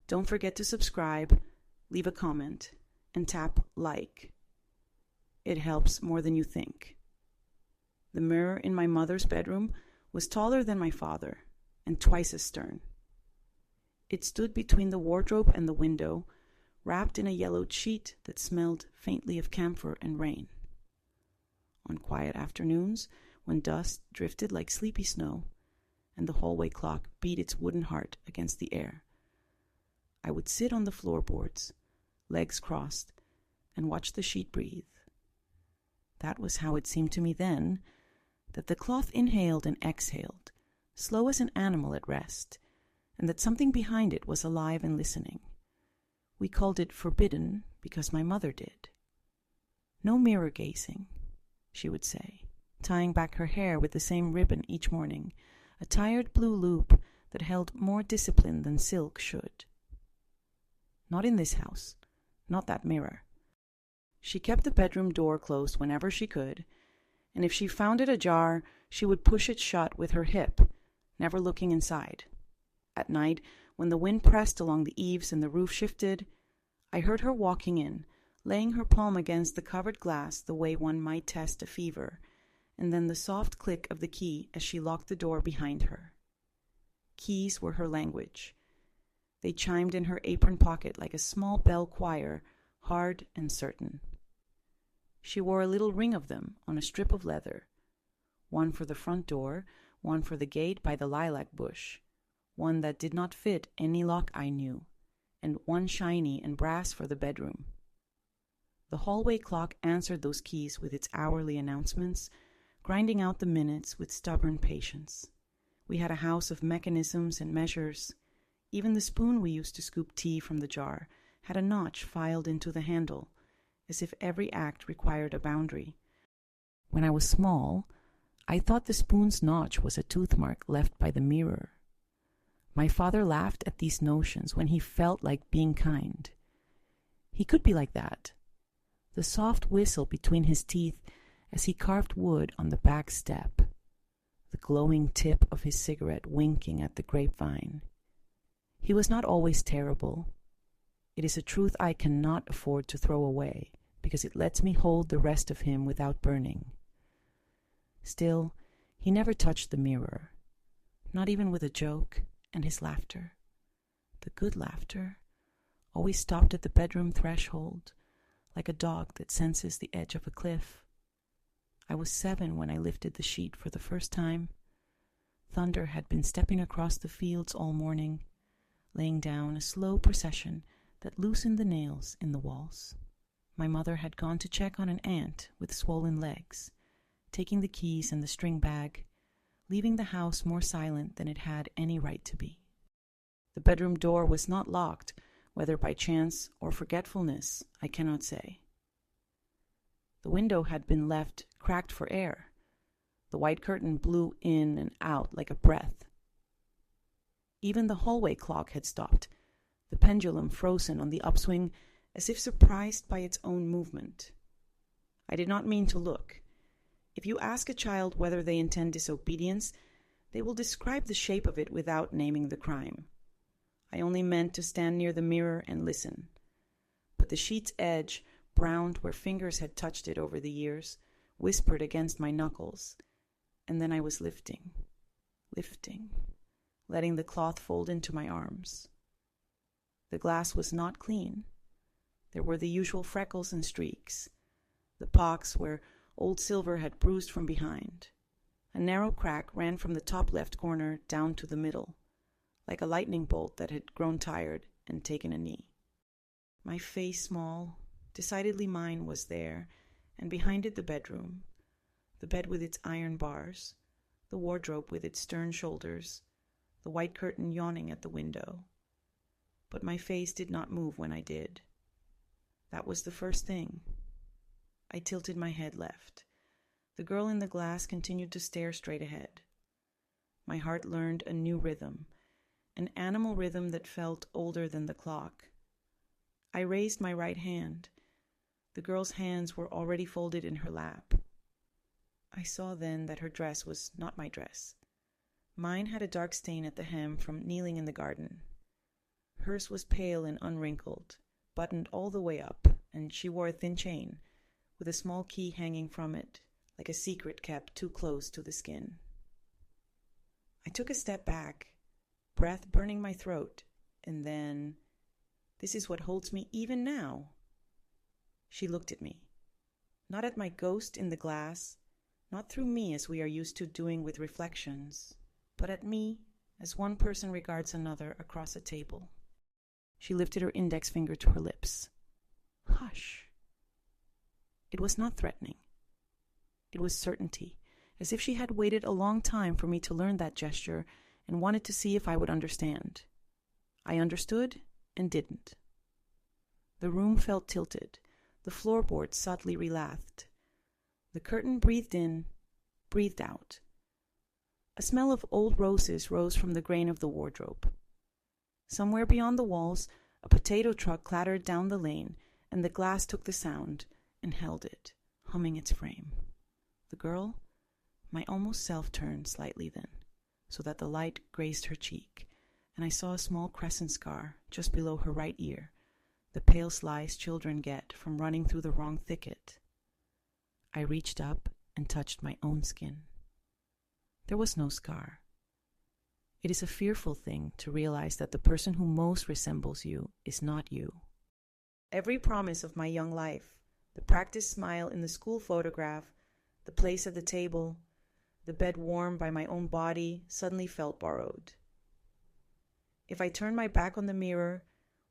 Don't forget to subscribe, leave a comment, and tap like. It helps more than you think. The mirror in my mother's bedroom was taller than my father and twice as stern. It stood between the wardrobe and the window, wrapped in a yellowed sheet that smelled faintly of camphor and rain. On quiet afternoons, when dust drifted like sleepy snow, and the hallway clock beat its wooden heart against the air, I would sit on the floorboards, legs crossed, and watch the sheet breathe. That was how it seemed to me then, that the cloth inhaled and exhaled, slow as an animal at rest, and that something behind it was alive and listening. We called it forbidden because my mother did. No mirror gazing, she would say, tying back her hair with the same ribbon each morning, a tired blue loop that held more discipline than silk should. Not in this house, not that mirror. She kept the bedroom door closed whenever she could, and if she found it ajar, she would push it shut with her hip, never looking inside. At night, when the wind pressed along the eaves and the roof shifted, I heard her walking in, laying her palm against the covered glass the way one might test a fever, and then the soft click of the key as she locked the door behind her. Keys were her language. They chimed in her apron pocket like a small bell choir, hard and certain. She wore a little ring of them on a strip of leather, one for the front door, one for the gate by the lilac bush, one that did not fit any lock I knew, and one shiny and brass for the bedroom. The hallway clock answered those keys with its hourly announcements, grinding out the minutes with stubborn patience. We had a house of mechanisms and measures. Even the spoon we used to scoop tea from the jar had a notch filed into the handle, as if every act required a boundary. When I was small, I thought the spoon's notch was a tooth mark left by the mirror. My father laughed at these notions when he felt like being kind. He could be like that. The soft whistle between his teeth as he carved wood on the back step, the glowing tip of his cigarette winking at the grapevine. He was not always terrible. It is a truth I cannot afford to throw away, because it lets me hold the rest of him without burning. Still, he never touched the mirror, not even with a joke, and his laughter, the good laughter, always stopped at the bedroom threshold, like a dog that senses the edge of a cliff. I was 7 when I lifted the sheet for the first time. Thunder had been stepping across the fields all morning, laying down a slow procession that loosened the nails in the walls. My mother had gone to check on an aunt with swollen legs, taking the keys and the string bag, leaving the house more silent than it had any right to be. The bedroom door was not locked, whether by chance or forgetfulness, I cannot say. The window had been left cracked for air. The white curtain blew in and out like a breath. Even the hallway clock had stopped, the pendulum frozen on the upswing as if surprised by its own movement. I did not mean to look. If you ask a child whether they intend disobedience, they will describe the shape of it without naming the crime. I only meant to stand near the mirror and listen. But the sheet's edge, browned where fingers had touched it over the years, whispered against my knuckles, and then I was lifting, letting the cloth fold into my arms. The glass was not clean. There were the usual freckles and streaks, the pocks where old silver had bruised from behind. A narrow crack ran from the top left corner down to the middle, like a lightning bolt that had grown tired and taken a knee. My face, small, decidedly mine, was there, and behind it the bedroom, the bed with its iron bars, the wardrobe with its stern shoulders, the white curtain yawning at the window. But my face did not move when I did. That was the first thing. I tilted my head left. The girl in the glass continued to stare straight ahead. My heart learned a new rhythm, an animal rhythm that felt older than the clock. I raised my right hand. The girl's hands were already folded in her lap. I saw then that her dress was not my dress. Mine had a dark stain at the hem from kneeling in the garden. Hers was pale and unwrinkled, buttoned all the way up, and she wore a thin chain, with a small key hanging from it, like a secret kept too close to the skin. I took a step back, breath burning my throat, and then, this is what holds me even now. She looked at me. Not at my ghost in the glass, not through me as we are used to doing with reflections, but at me as one person regards another across a table. She lifted her index finger to her lips. Hush. It was not threatening. It was certainty, as if she had waited a long time for me to learn that gesture and wanted to see if I would understand. I understood and didn't. The room felt tilted, the floorboards subtly relaxed. The curtain breathed in, breathed out. A smell of old roses rose from the grain of the wardrobe. Somewhere beyond the walls, a potato truck clattered down the lane, and the glass took the sound and held it, humming its frame. The girl, my almost self, turned slightly then, so that the light grazed her cheek, and I saw a small crescent scar just below her right ear, the pale slice children get from running through the wrong thicket. I reached up and touched my own skin. There was no scar. It is a fearful thing to realize that the person who most resembles you is not you. Every promise of my young life, the practiced smile in the school photograph, the place at the table, the bed warmed by my own body, suddenly felt borrowed. If I turned my back on the mirror,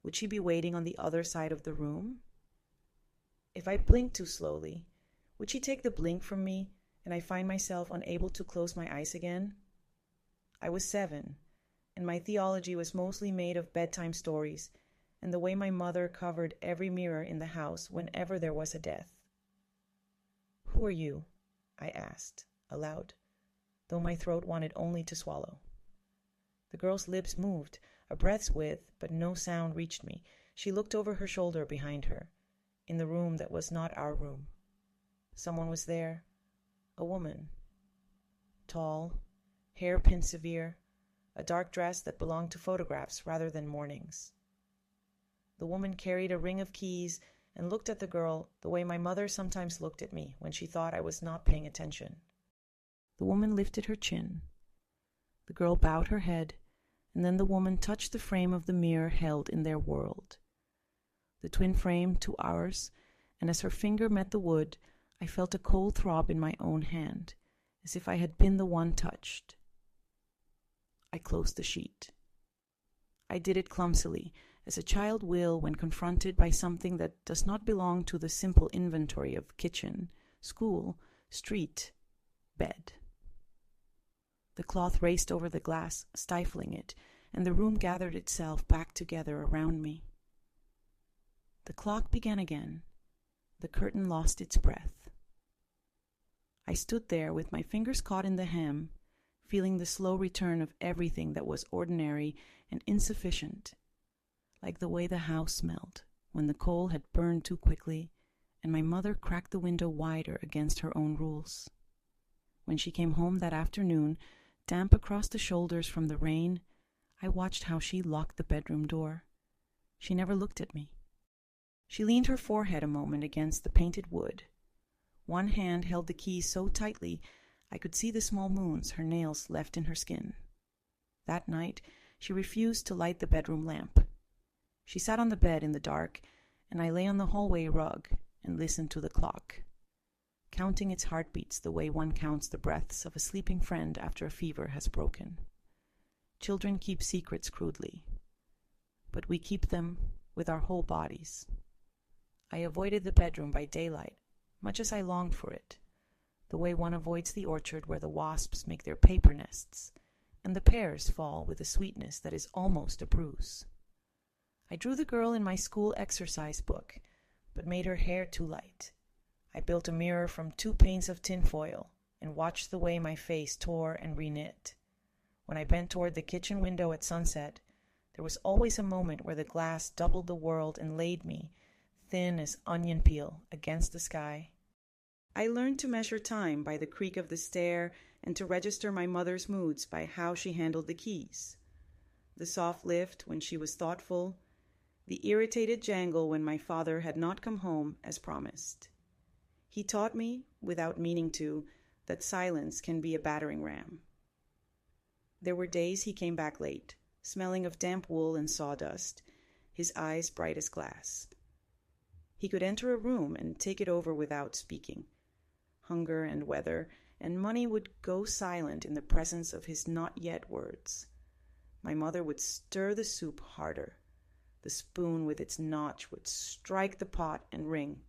would she be waiting on the other side of the room? If I blinked too slowly, would she take the blink from me and I find myself unable to close my eyes again? I was 7, and my theology was mostly made of bedtime stories and the way my mother covered every mirror in the house whenever there was a death. "Who are you?" I asked, aloud, though my throat wanted only to swallow. The girl's lips moved, a breath's width, but no sound reached me. She looked over her shoulder behind her, in the room that was not our room. Someone was there, a woman. Tall, hair pinned severe, a dark dress that belonged to photographs rather than mornings. The woman carried a ring of keys and looked at the girl the way my mother sometimes looked at me when she thought I was not paying attention. The woman lifted her chin. The girl bowed her head, and then the woman touched the frame of the mirror held in their world. The twin frame to ours, and as her finger met the wood, I felt a cold throb in my own hand, as if I had been the one touched. I closed the sheet. I did it clumsily, as a child will when confronted by something that does not belong to the simple inventory of kitchen, school, street, bed. The cloth raced over the glass, stifling it, and the room gathered itself back together around me. The clock began again. The curtain lost its breath. I stood there with my fingers caught in the hem, feeling the slow return of everything that was ordinary and insufficient, like the way the house smelled when the coal had burned too quickly and my mother cracked the window wider against her own rules. When she came home that afternoon, damp across the shoulders from the rain, I watched how she locked the bedroom door. She never looked at me. She leaned her forehead a moment against the painted wood. One hand held the key so tightly I could see the small wounds her nails left in her skin. That night, she refused to light the bedroom lamp. She sat on the bed in the dark, and I lay on the hallway rug and listened to the clock, counting its heartbeats the way one counts the breaths of a sleeping friend after a fever has broken. Children keep secrets crudely, but we keep them with our whole bodies. I avoided the bedroom by daylight, much as I longed for it, the way one avoids the orchard where the wasps make their paper nests, and the pears fall with a sweetness that is almost a bruise. I drew the girl in my school exercise book, but made her hair too light. I built a mirror from 2 panes of tinfoil and watched the way my face tore and reknit. When I bent toward the kitchen window at sunset, there was always a moment where the glass doubled the world and laid me, thin as onion peel, against the sky. I learned to measure time by the creak of the stair and to register my mother's moods by how she handled the keys. the soft lift when she was thoughtful, the irritated jangle when my father had not come home as promised. He taught me, without meaning to, that silence can be a battering ram. There were days he came back late, smelling of damp wool and sawdust, his eyes bright as glass. He could enter a room and take it over without speaking. Hunger and weather and money would go silent in the presence of his not yet words. My mother would stir the soup harder. The spoon with its notch would strike the pot and ring.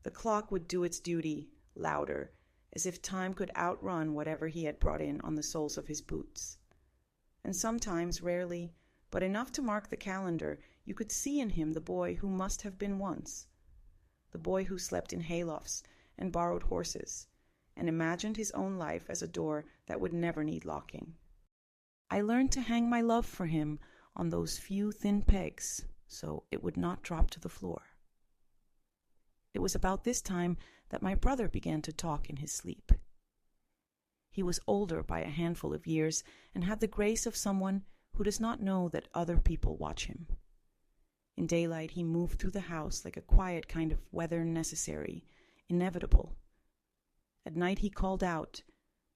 The clock would do its duty, louder, as if time could outrun whatever he had brought in on the soles of his boots. And sometimes, rarely, but enough to mark the calendar, you could see in him the boy who must have been once. The boy who slept in haylofts and borrowed horses, and imagined his own life as a door that would never need locking. I learned to hang my love for him on those few thin pegs, so it would not drop to the floor. It was about this time that my brother began to talk in his sleep. He was older by a handful of years and had the grace of someone who does not know that other people watch him. In daylight he moved through the house like a quiet kind of weather necessary, inevitable. At night he called out,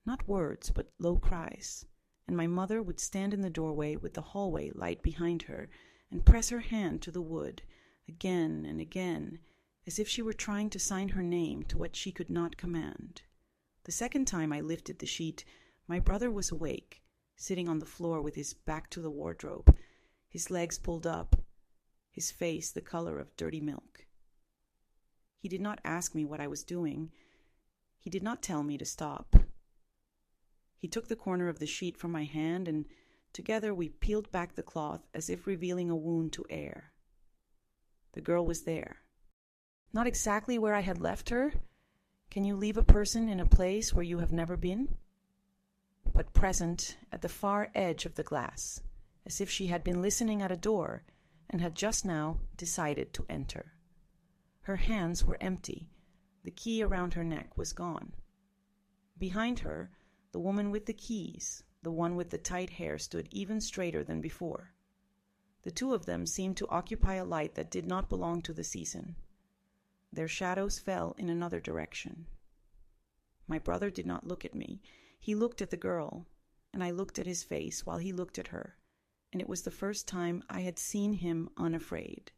not words but low cries, and my mother would stand in the doorway with the hallway light behind her and press her hand to the wood again and again, as if she were trying to sign her name to what she could not command. The second time I lifted the sheet, my brother was awake, sitting on the floor with his back to the wardrobe, his legs pulled up, his face the color of dirty milk. He did not ask me what I was doing. He did not tell me to stop. He took the corner of the sheet from my hand, and together we peeled back the cloth as if revealing a wound to air. The girl was there. Not exactly where I had left her. Can you leave a person in a place where you have never been? But present at the far edge of the glass, as if she had been listening at a door and had just now decided to enter. Her hands were empty. The key around her neck was gone. Behind her, the woman with the keys, the one with the tight hair, stood even straighter than before. The two of them seemed to occupy a light that did not belong to the season. Their shadows fell in another direction. My brother did not look at me. He looked at the girl, and I looked at his face while he looked at her, and it was the first time I had seen him unafraid.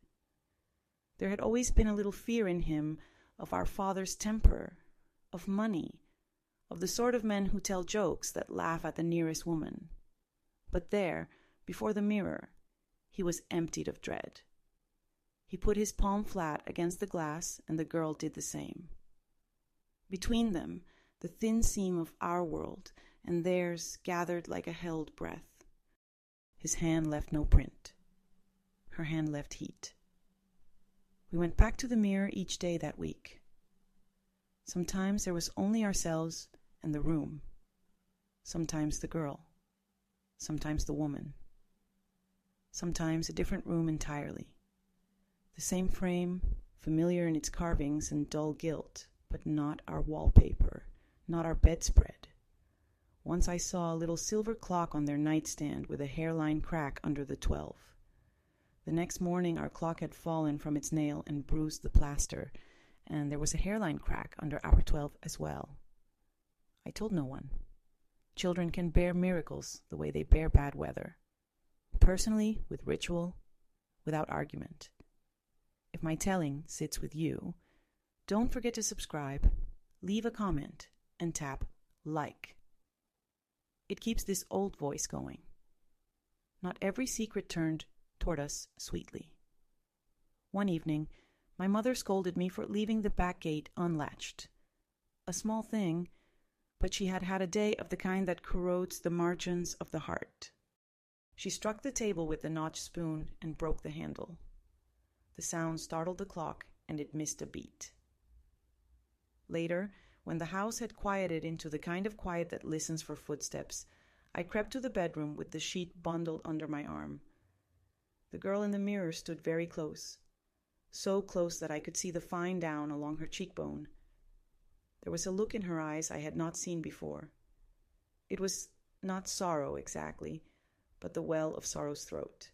There had always been a little fear in him of our father's temper, of money, of the sort of men who tell jokes that laugh at the nearest woman. But there, before the mirror, he was emptied of dread. He put his palm flat against the glass, and the girl did the same. Between them, the thin seam of our world and theirs gathered like a held breath. His hand left no print. Her hand left heat. We went back to the mirror each day that week. Sometimes there was only ourselves and the room. Sometimes the girl. Sometimes the woman. Sometimes a different room entirely. The same frame, familiar in its carvings and dull gilt, but not our wallpaper, not our bedspread. Once I saw a little silver clock on their nightstand with a hairline crack under the 12. The next morning our clock had fallen from its nail and bruised the plaster, and there was a hairline crack under our 12 as well. I told no one. Children can bear miracles the way they bear bad weather. Personally, with ritual, without argument. If my telling sits with you, don't forget to subscribe, leave a comment, and tap like. It keeps this old voice going. Not every secret turned toward us sweetly. One evening, my mother scolded me for leaving the back gate unlatched. A small thing, but she had had a day of the kind that corrodes the margins of the heart. She struck the table with the notched spoon and broke the handle. The sound startled the clock, and it missed a beat. Later, when the house had quieted into the kind of quiet that listens for footsteps, I crept to the bedroom with the sheet bundled under my arm. The girl in the mirror stood very close, so close that I could see the fine down along her cheekbone. There was a look in her eyes I had not seen before. It was not sorrow exactly, but the well of sorrow's throat.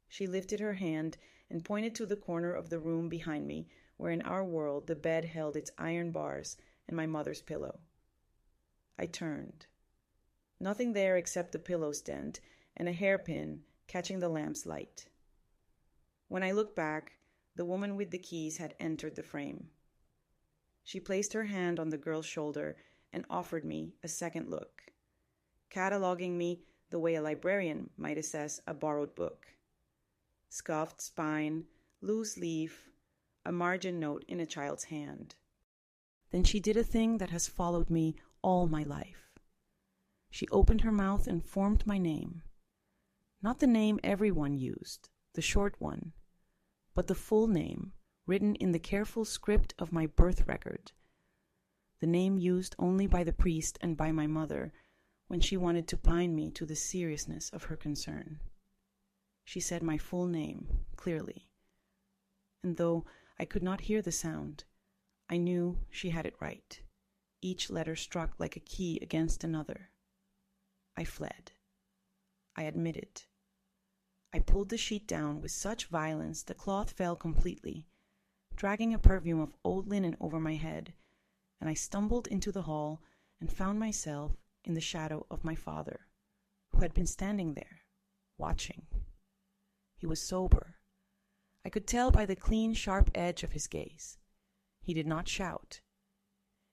She lifted her hand and pointed to the corner of the room behind me, where in our world the bed held its iron bars and my mother's pillow. I turned. Nothing there except the pillow stand and a hairpin catching the lamp's light. When I looked back, the woman with the keys had entered the frame. She placed her hand on the girl's shoulder and offered me a second look, cataloging me the way a librarian might assess a borrowed book. Scuffed spine, loose leaf, a margin note in a child's hand. Then she did a thing that has followed me all my life. She opened her mouth and formed my name. Not the name everyone used, the short one, but the full name, written in the careful script of my birth record. The name used only by the priest and by my mother when she wanted to bind me to the seriousness of her concern. She said my full name, clearly. And though I could not hear the sound, I knew she had it right, each letter struck like a key against another. I fled. I admitted. I pulled the sheet down with such violence the cloth fell completely, dragging a perfume of old linen over my head, and I stumbled into the hall and found myself in the shadow of my father, who had been standing there, watching. He was sober. I could tell by the clean, sharp edge of his gaze. He did not shout.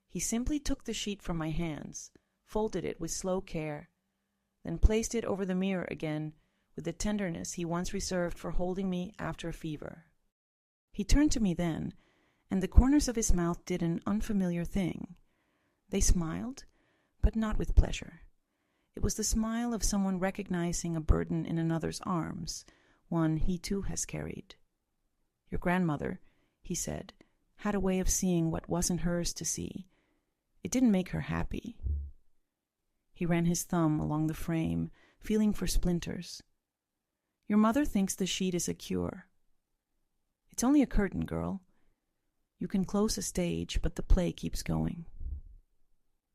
He simply took the sheet from my hands, folded it with slow care, then placed it over the mirror again with the tenderness he once reserved for holding me after a fever. He turned to me then, and the corners of his mouth did an unfamiliar thing. They smiled, but not with pleasure. It was the smile of someone recognizing a burden in another's arms, one he too has carried. Your grandmother, he said, had a way of seeing what wasn't hers to see. It didn't make her happy. He ran his thumb along the frame, feeling for splinters. Your mother thinks the sheet is a cure. It's only a curtain, girl. You can close a stage, but the play keeps going.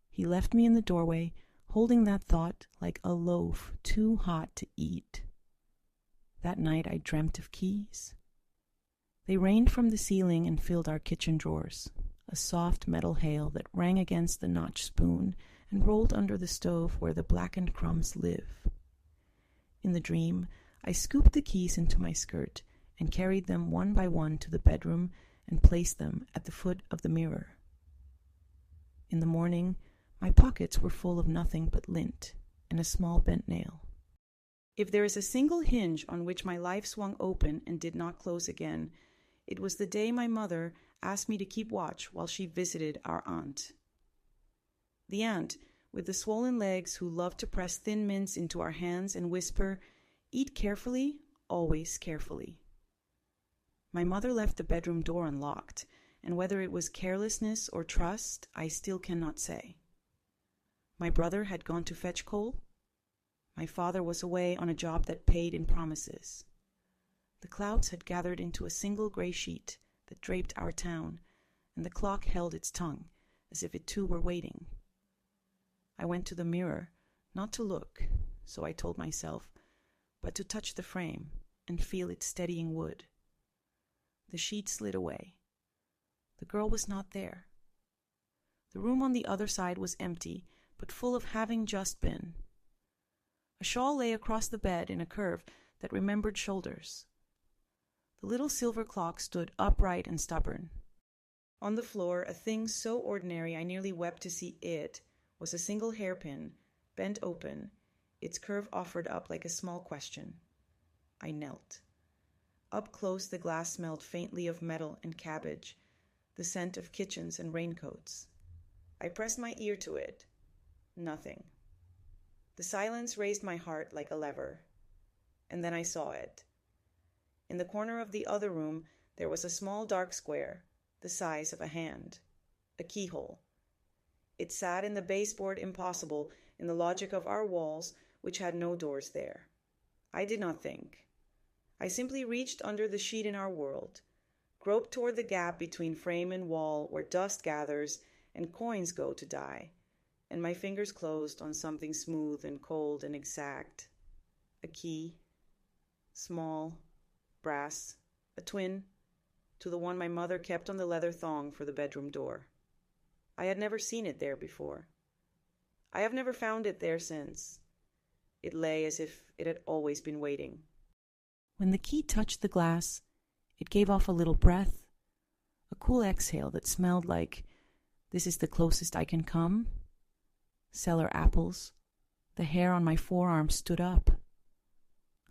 He left me in the doorway, holding that thought like a loaf too hot to eat. That night I dreamt of keys. They rained from the ceiling and filled our kitchen drawers, a soft metal hail that rang against the notched spoon and rolled under the stove where the blackened crumbs live. In the dream, I scooped the keys into my skirt and carried them one by one to the bedroom and placed them at the foot of the mirror. In the morning, my pockets were full of nothing but lint and a small bent nail. If there is a single hinge on which my life swung open and did not close again, it was the day my mother asked me to keep watch while she visited our aunt. The aunt, with the swollen legs who loved to press thin mints into our hands and whisper, "Eat carefully, always carefully." My mother left the bedroom door unlocked, and whether it was carelessness or trust, I still cannot say. My brother had gone to fetch coal. My father was away on a job that paid in promises. The clouds had gathered into a single gray sheet that draped our town, and the clock held its tongue, as if it too were waiting. I went to the mirror, not to look, so I told myself, but to touch the frame and feel its steadying wood. The sheet slid away. The girl was not there. The room on the other side was empty, but full of having just been. A shawl lay across the bed in a curve that remembered shoulders. The little silver clock stood upright and stubborn. On the floor, a thing so ordinary I nearly wept to see it, was a single hairpin, bent open, its curve offered up like a small question. I knelt. Up close the glass smelled faintly of metal and cabbage, the scent of kitchens and raincoats. I pressed my ear to it. Nothing. The silence raised my heart like a lever. And then I saw it. In the corner of the other room, there was a small dark square, the size of a hand, a keyhole. It sat in the baseboard impossible in the logic of our walls, which had no doors there. I did not think. I simply reached under the sheet in our world, groped toward the gap between frame and wall where dust gathers and coins go to die, and my fingers closed on something smooth and cold and exact. a key, small, brass, a twin, to the one my mother kept on the leather thong for the bedroom door. I had never seen it there before. I have never found it there since. It lay as if it had always been waiting. When the key touched the glass, it gave off a little breath, a cool exhale that smelled like, "This is the closest I can come." Cellar apples. The hair on my forearm stood up.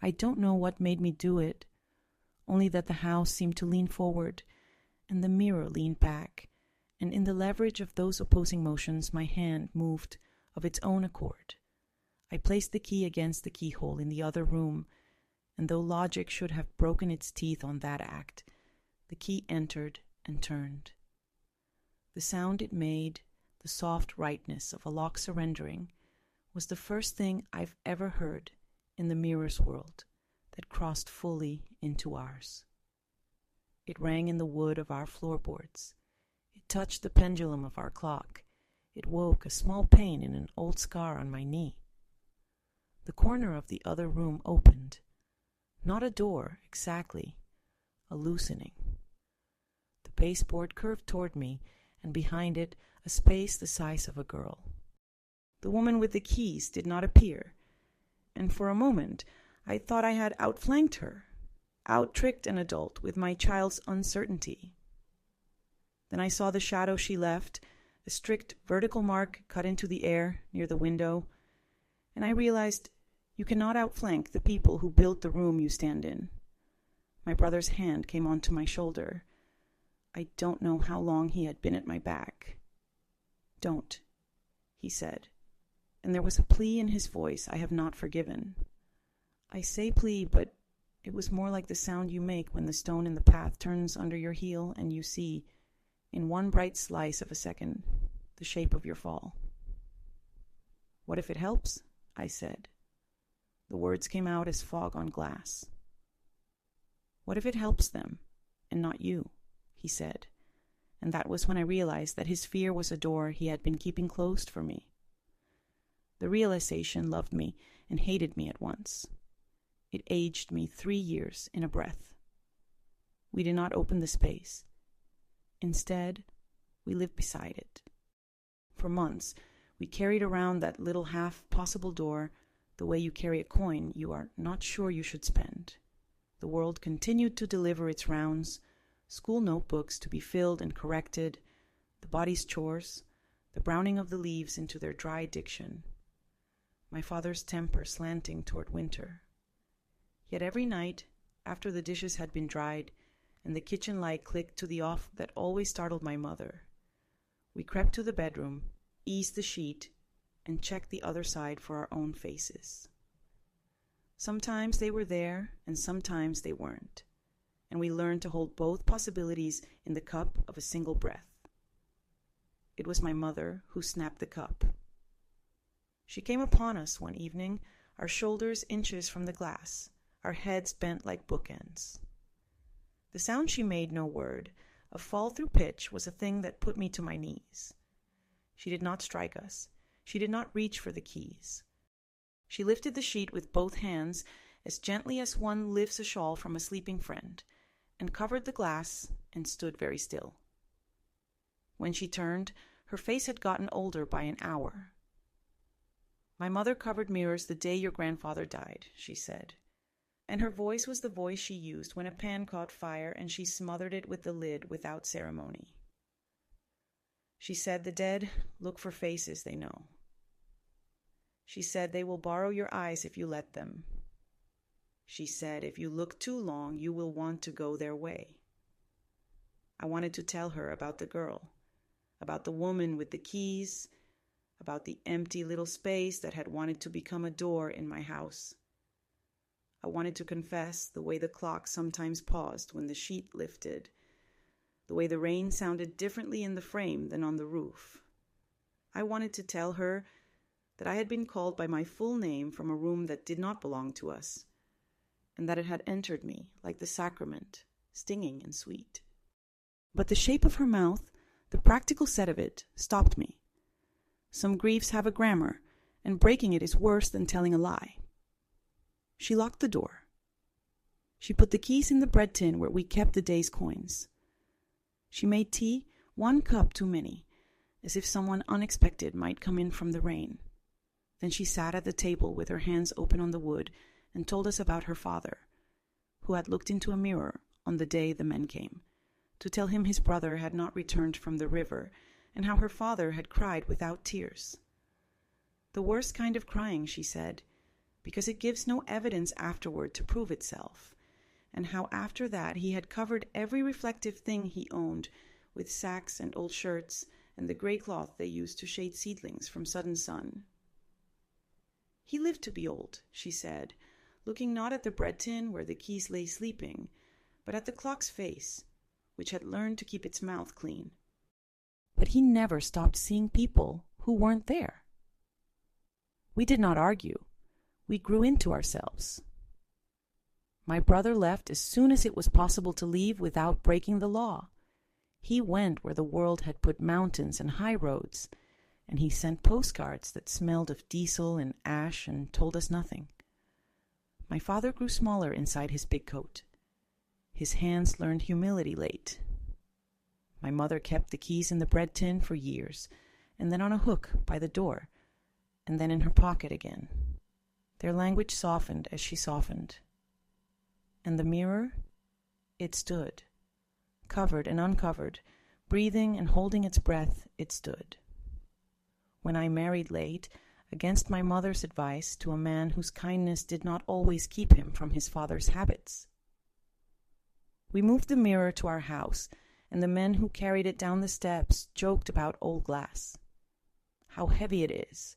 I don't know what made me do it, only that the house seemed to lean forward, and the mirror leaned back, and in the leverage of those opposing motions my hand moved of its own accord. I placed the key against the keyhole in the other room, and though logic should have broken its teeth on that act, the key entered and turned. The sound it made, the soft rightness of a lock surrendering, was the first thing I've ever heard in the mirror's world that crossed fully into ours. It rang in the wood of our floorboards. It touched the pendulum of our clock. It woke a small pain in an old scar on my knee. The corner of the other room opened. Not a door, exactly. A loosening. The baseboard curved toward me, and behind it, a space the size of a girl. The woman with the keys did not appear, and for a moment I thought I had outflanked her, out-tricked an adult with my child's uncertainty. Then I saw the shadow she left, a strict vertical mark cut into the air near the window, and I realized you cannot outflank the people who built the room you stand in. My brother's hand came onto my shoulder. I don't know how long he had been at my back. "Don't," he said, and there was a plea in his voice I have not forgiven. I say plea, but it was more like the sound you make when the stone in the path turns under your heel and you see, in one bright slice of a second, the shape of your fall. "What if it helps?" I said. The words came out as fog on glass. "What if it helps them, and not you?" he said, and that was when I realized that his fear was a door he had been keeping closed for me. The realization loved me and hated me at once. It aged me 3 years in a breath. We did not open the space. Instead, we lived beside it. For months, we carried around that little half-possible door the way you carry a coin you are not sure you should spend. The world continued to deliver its rounds, school notebooks to be filled and corrected, the body's chores, the browning of the leaves into their dry diction, my father's temper slanting toward winter. Yet every night, after the dishes had been dried and the kitchen light clicked to the off that always startled my mother, we crept to the bedroom, eased the sheet, and checked the other side for our own faces. Sometimes they were there, and sometimes they weren't, and we learned to hold both possibilities in the cup of a single breath. It was my mother who snapped the cup. She came upon us one evening, our shoulders inches from the glass, our heads bent like bookends. The sound she made no word, a fall through pitch, was a thing that put me to my knees. She did not strike us. She did not reach for the keys. She lifted the sheet with both hands, as gently as one lifts a shawl from a sleeping friend, and covered the glass and stood very still. When she turned, her face had gotten older by an hour. "My mother covered mirrors the day your grandfather died," she said, and her voice was the voice she used when a pan caught fire and she smothered it with the lid without ceremony. She said the dead look for faces they know. She said they will borrow your eyes if you let them. She said if you look too long, you will want to go their way. I wanted to tell her about the girl, about the woman with the keys, about the empty little space that had wanted to become a door in my house. I wanted to confess the way the clock sometimes paused when the sheet lifted, the way the rain sounded differently in the frame than on the roof. I wanted to tell her that I had been called by my full name from a room that did not belong to us, and that it had entered me like the sacrament, stinging and sweet. But the shape of her mouth, the practical set of it, stopped me. Some griefs have a grammar, and breaking it is worse than telling a lie. She locked the door. She put the keys in the bread tin where we kept the day's coins. She made tea 1 cup too many, as if someone unexpected might come in from the rain. Then she sat at the table with her hands open on the wood and told us about her father, who had looked into a mirror on the day the men came, to tell him his brother had not returned from the river, and how her father had cried without tears. The worst kind of crying, she said, because it gives no evidence afterward to prove itself, and how after that he had covered every reflective thing he owned with sacks and old shirts and the grey cloth they used to shade seedlings from sudden sun. He lived to be old, she said, looking not at the bread tin where the keys lay sleeping, but at the clock's face, which had learned to keep its mouth clean. But he never stopped seeing people who weren't there. We did not argue. We grew into ourselves. My brother left as soon as it was possible to leave without breaking the law. He went where the world had put mountains and high roads, and he sent postcards that smelled of diesel and ash and told us nothing. My father grew smaller inside his big coat. His hands learned humility late. My mother kept the keys in the bread tin for years, and then on a hook by the door, and then in her pocket again. Their language softened as she softened. And the mirror? It stood. Covered and uncovered, breathing and holding its breath, it stood. When I married late, against my mother's advice, to a man whose kindness did not always keep him from his father's habits. We moved the mirror to our house, and the men who carried it down the steps joked about old glass. How heavy it is,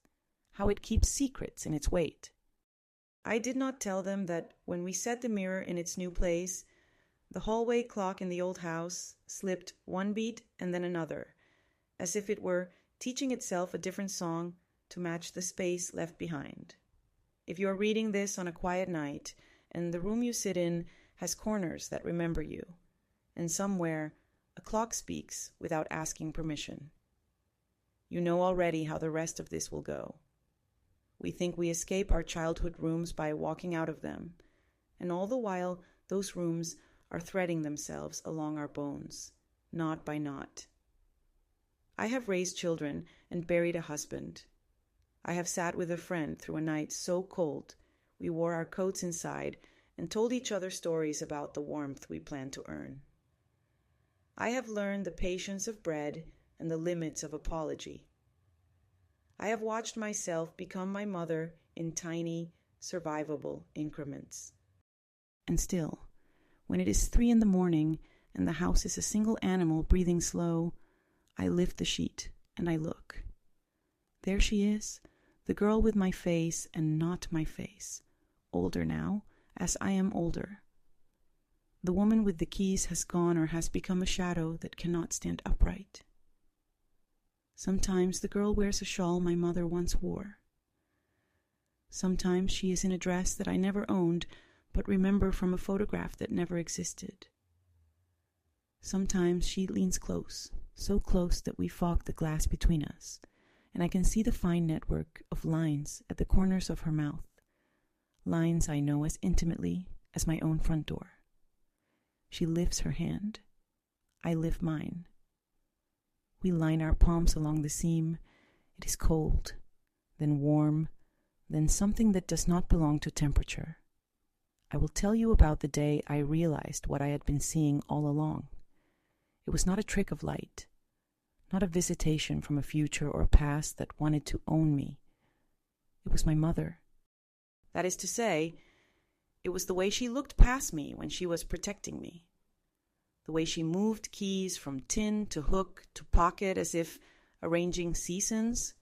how it keeps secrets in its weight. I did not tell them that when we set the mirror in its new place, the hallway clock in the old house slipped 1 beat and then another, as if it were teaching itself a different song to match the space left behind. If you are reading this on a quiet night, and the room you sit in has corners that remember you, and somewhere a clock speaks without asking permission, you know already how the rest of this will go. We think we escape our childhood rooms by walking out of them, and all the while those rooms are threading themselves along our bones, knot by knot. I have raised children and buried a husband. I have sat with a friend through a night so cold we wore our coats inside and told each other stories about the warmth we planned to earn. I have learned the patience of bread and the limits of apology. I have watched myself become my mother in tiny, survivable increments. And still, when it is 3 a.m. and the house is a single animal breathing slow, I lift the sheet and I look. There she is, the girl with my face and not my face, older now, as I am older. The woman with the keys has gone or has become a shadow that cannot stand upright. Sometimes the girl wears a shawl my mother once wore. Sometimes she is in a dress that I never owned, but remember from a photograph that never existed. Sometimes she leans close, so close that we fog the glass between us, and I can see the fine network of lines at the corners of her mouth, lines I know as intimately as my own front door. She lifts her hand. I lift mine. We line our palms along the seam. It is cold, then warm, then something that does not belong to temperature. I will tell you about the day I realized what I had been seeing all along. It was not a trick of light, not a visitation from a future or past that wanted to own me. It was my mother. That is to say, it was the way she looked past me when she was protecting me. The way she moved keys from tin to hook to pocket as if arranging seasons.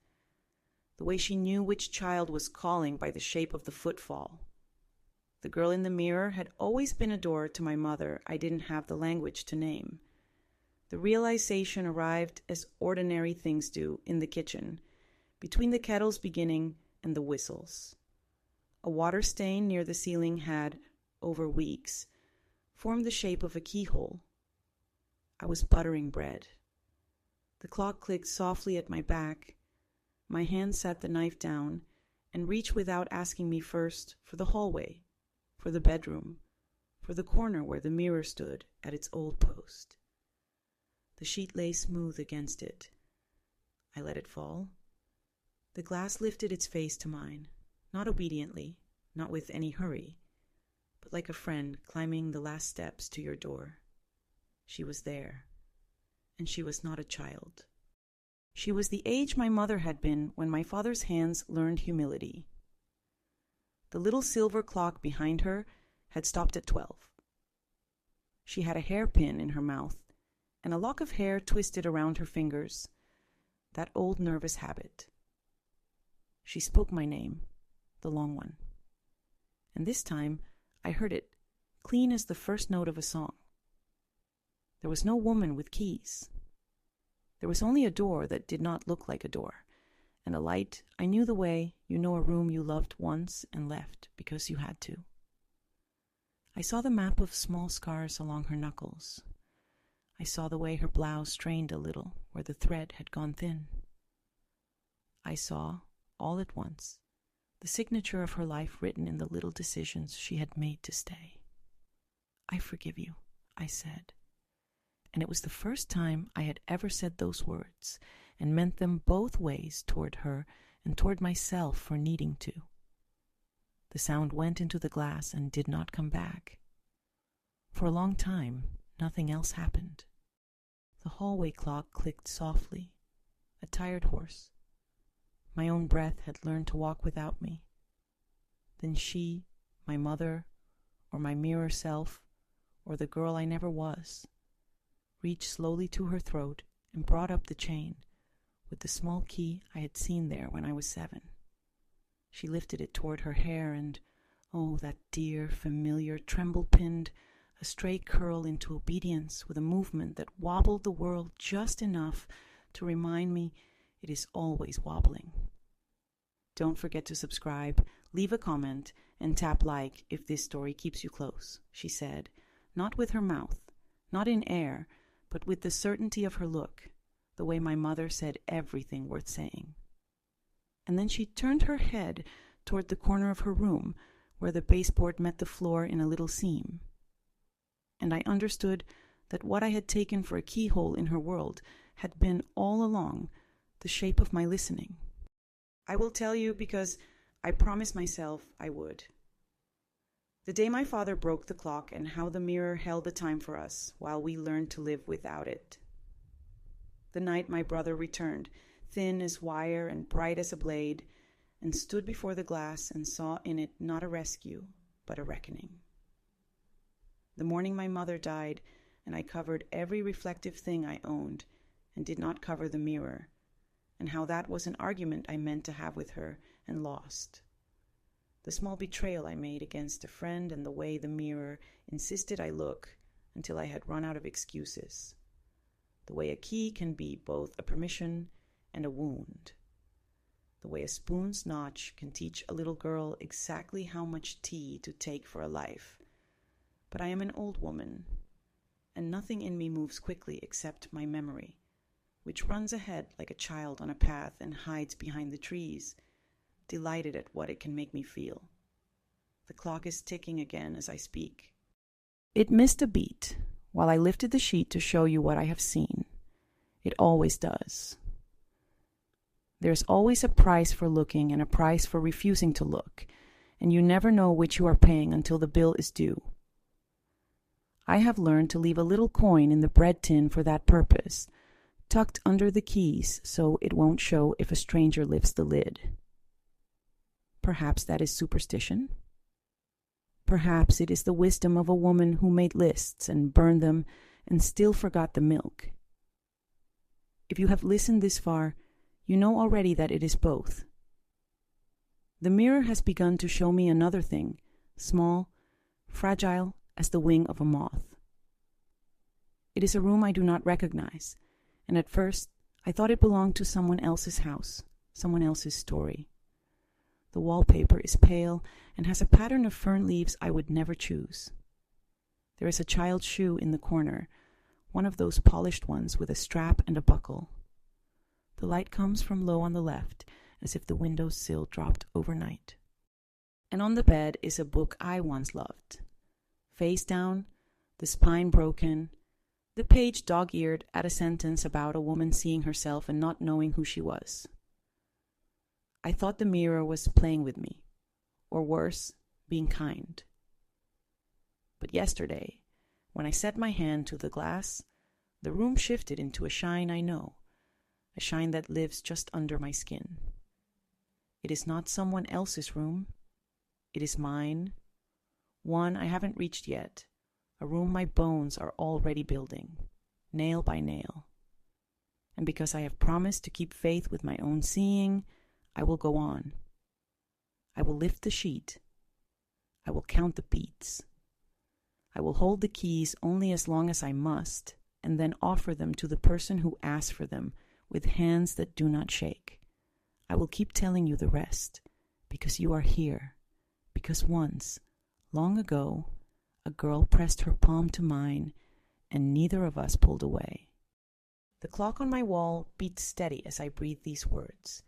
The way she knew which child was calling by the shape of the footfall. The girl in the mirror had always been a door to my mother I didn't have the language to name. The realization arrived as ordinary things do in the kitchen, between the kettle's beginning and the whistles. A water stain near the ceiling had, over weeks, formed the shape of a keyhole. I was buttering bread. The clock clicked softly at my back. My hand set the knife down and reached without asking me first for the hallway for the bedroom, for the corner where the mirror stood at its old post. The sheet lay smooth against it. I let it fall. The glass lifted its face to mine, not obediently, not with any hurry, but like a friend climbing the last steps to your door. She was there, and she was not a child. She was the age my mother had been when my father's hands learned humility. The little silver clock behind her had stopped at 12. She had a hairpin in her mouth and a lock of hair twisted around her fingers, that old nervous habit. She spoke my name, the long one. And this time I heard it, clean as the first note of a song. There was no woman with keys. There was only a door that did not look like a door, and a light. I knew the way you know a room you loved once and left because you had to. I saw the map of small scars along her knuckles. I saw the way her blouse strained a little where the thread had gone thin. I saw, all at once, the signature of her life written in the little decisions she had made to stay. "I forgive you," I said. And it was the first time I had ever said those words and meant them both ways, toward her and toward myself for needing to. The sound went into the glass and did not come back. For a long time, nothing else happened. The hallway clock clicked softly, a tired horse. My own breath had learned to walk without me. Then she, my mother, or my mirror self, or the girl I never was, reached slowly to her throat and brought up the chain with the small key I had seen there when I was 7. She lifted it toward her hair and, oh, that dear, familiar tremble pinned a stray curl into obedience with a movement that wobbled the world just enough to remind me it is always wobbling. Don't forget to subscribe, leave a comment, and tap like if this story keeps you close, she said, not with her mouth, not in air, but with the certainty of her look, the way my mother said everything worth saying. And then she turned her head toward the corner of her room, where the baseboard met the floor in a little seam. And I understood that what I had taken for a keyhole in her world had been all along the shape of my listening. I will tell you because I promised myself I would. The day my father broke the clock and how the mirror held the time for us while we learned to live without it. The night my brother returned, thin as wire and bright as a blade, and stood before the glass and saw in it not a rescue, but a reckoning. The morning my mother died, and I covered every reflective thing I owned, and did not cover the mirror, and how that was an argument I meant to have with her, and lost. The small betrayal I made against a friend, and the way the mirror insisted I look until I had run out of excuses. The way a key can be both a permission and a wound. The way a spoon's notch can teach a little girl exactly how much tea to take for a life. But I am an old woman, and nothing in me moves quickly except my memory, which runs ahead like a child on a path and hides behind the trees, delighted at what it can make me feel. The clock is ticking again as I speak. It missed a beat while I lifted the sheet to show you what I have seen. It always does. There's always a price for looking and a price for refusing to look, and you never know which you are paying until the bill is due. I have learned to leave a little coin in the bread tin for that purpose, tucked under the keys so it won't show if a stranger lifts the lid. Perhaps that is superstition. Perhaps it is the wisdom of a woman who made lists and burned them and still forgot the milk. If you have listened this far, you know already that it is both. The mirror has begun to show me another thing, small, fragile as the wing of a moth. It is a room I do not recognize, and at first I thought it belonged to someone else's house, someone else's story. The wallpaper is pale and has a pattern of fern leaves I would never choose. There is a child's shoe in the corner, one of those polished ones with a strap and a buckle. The light comes from low on the left, as if the window sill dropped overnight. And on the bed is a book I once loved. Face down, the spine broken, the page dog-eared at a sentence about a woman seeing herself and not knowing who she was. I thought the mirror was playing with me, or worse, being kind. But yesterday, when I set my hand to the glass, the room shifted into a shine I know, a shine that lives just under my skin. It is not someone else's room. It is mine, one I haven't reached yet, a room my bones are already building, nail by nail. And because I have promised to keep faith with my own seeing, I will go on. I will lift the sheet. I will count the beats. I will hold the keys only as long as I must, and then offer them to the person who asked for them with hands that do not shake. I will keep telling you the rest, because you are here, because once, long ago, a girl pressed her palm to mine, and neither of us pulled away. The clock on my wall beats steady as I breathe these words,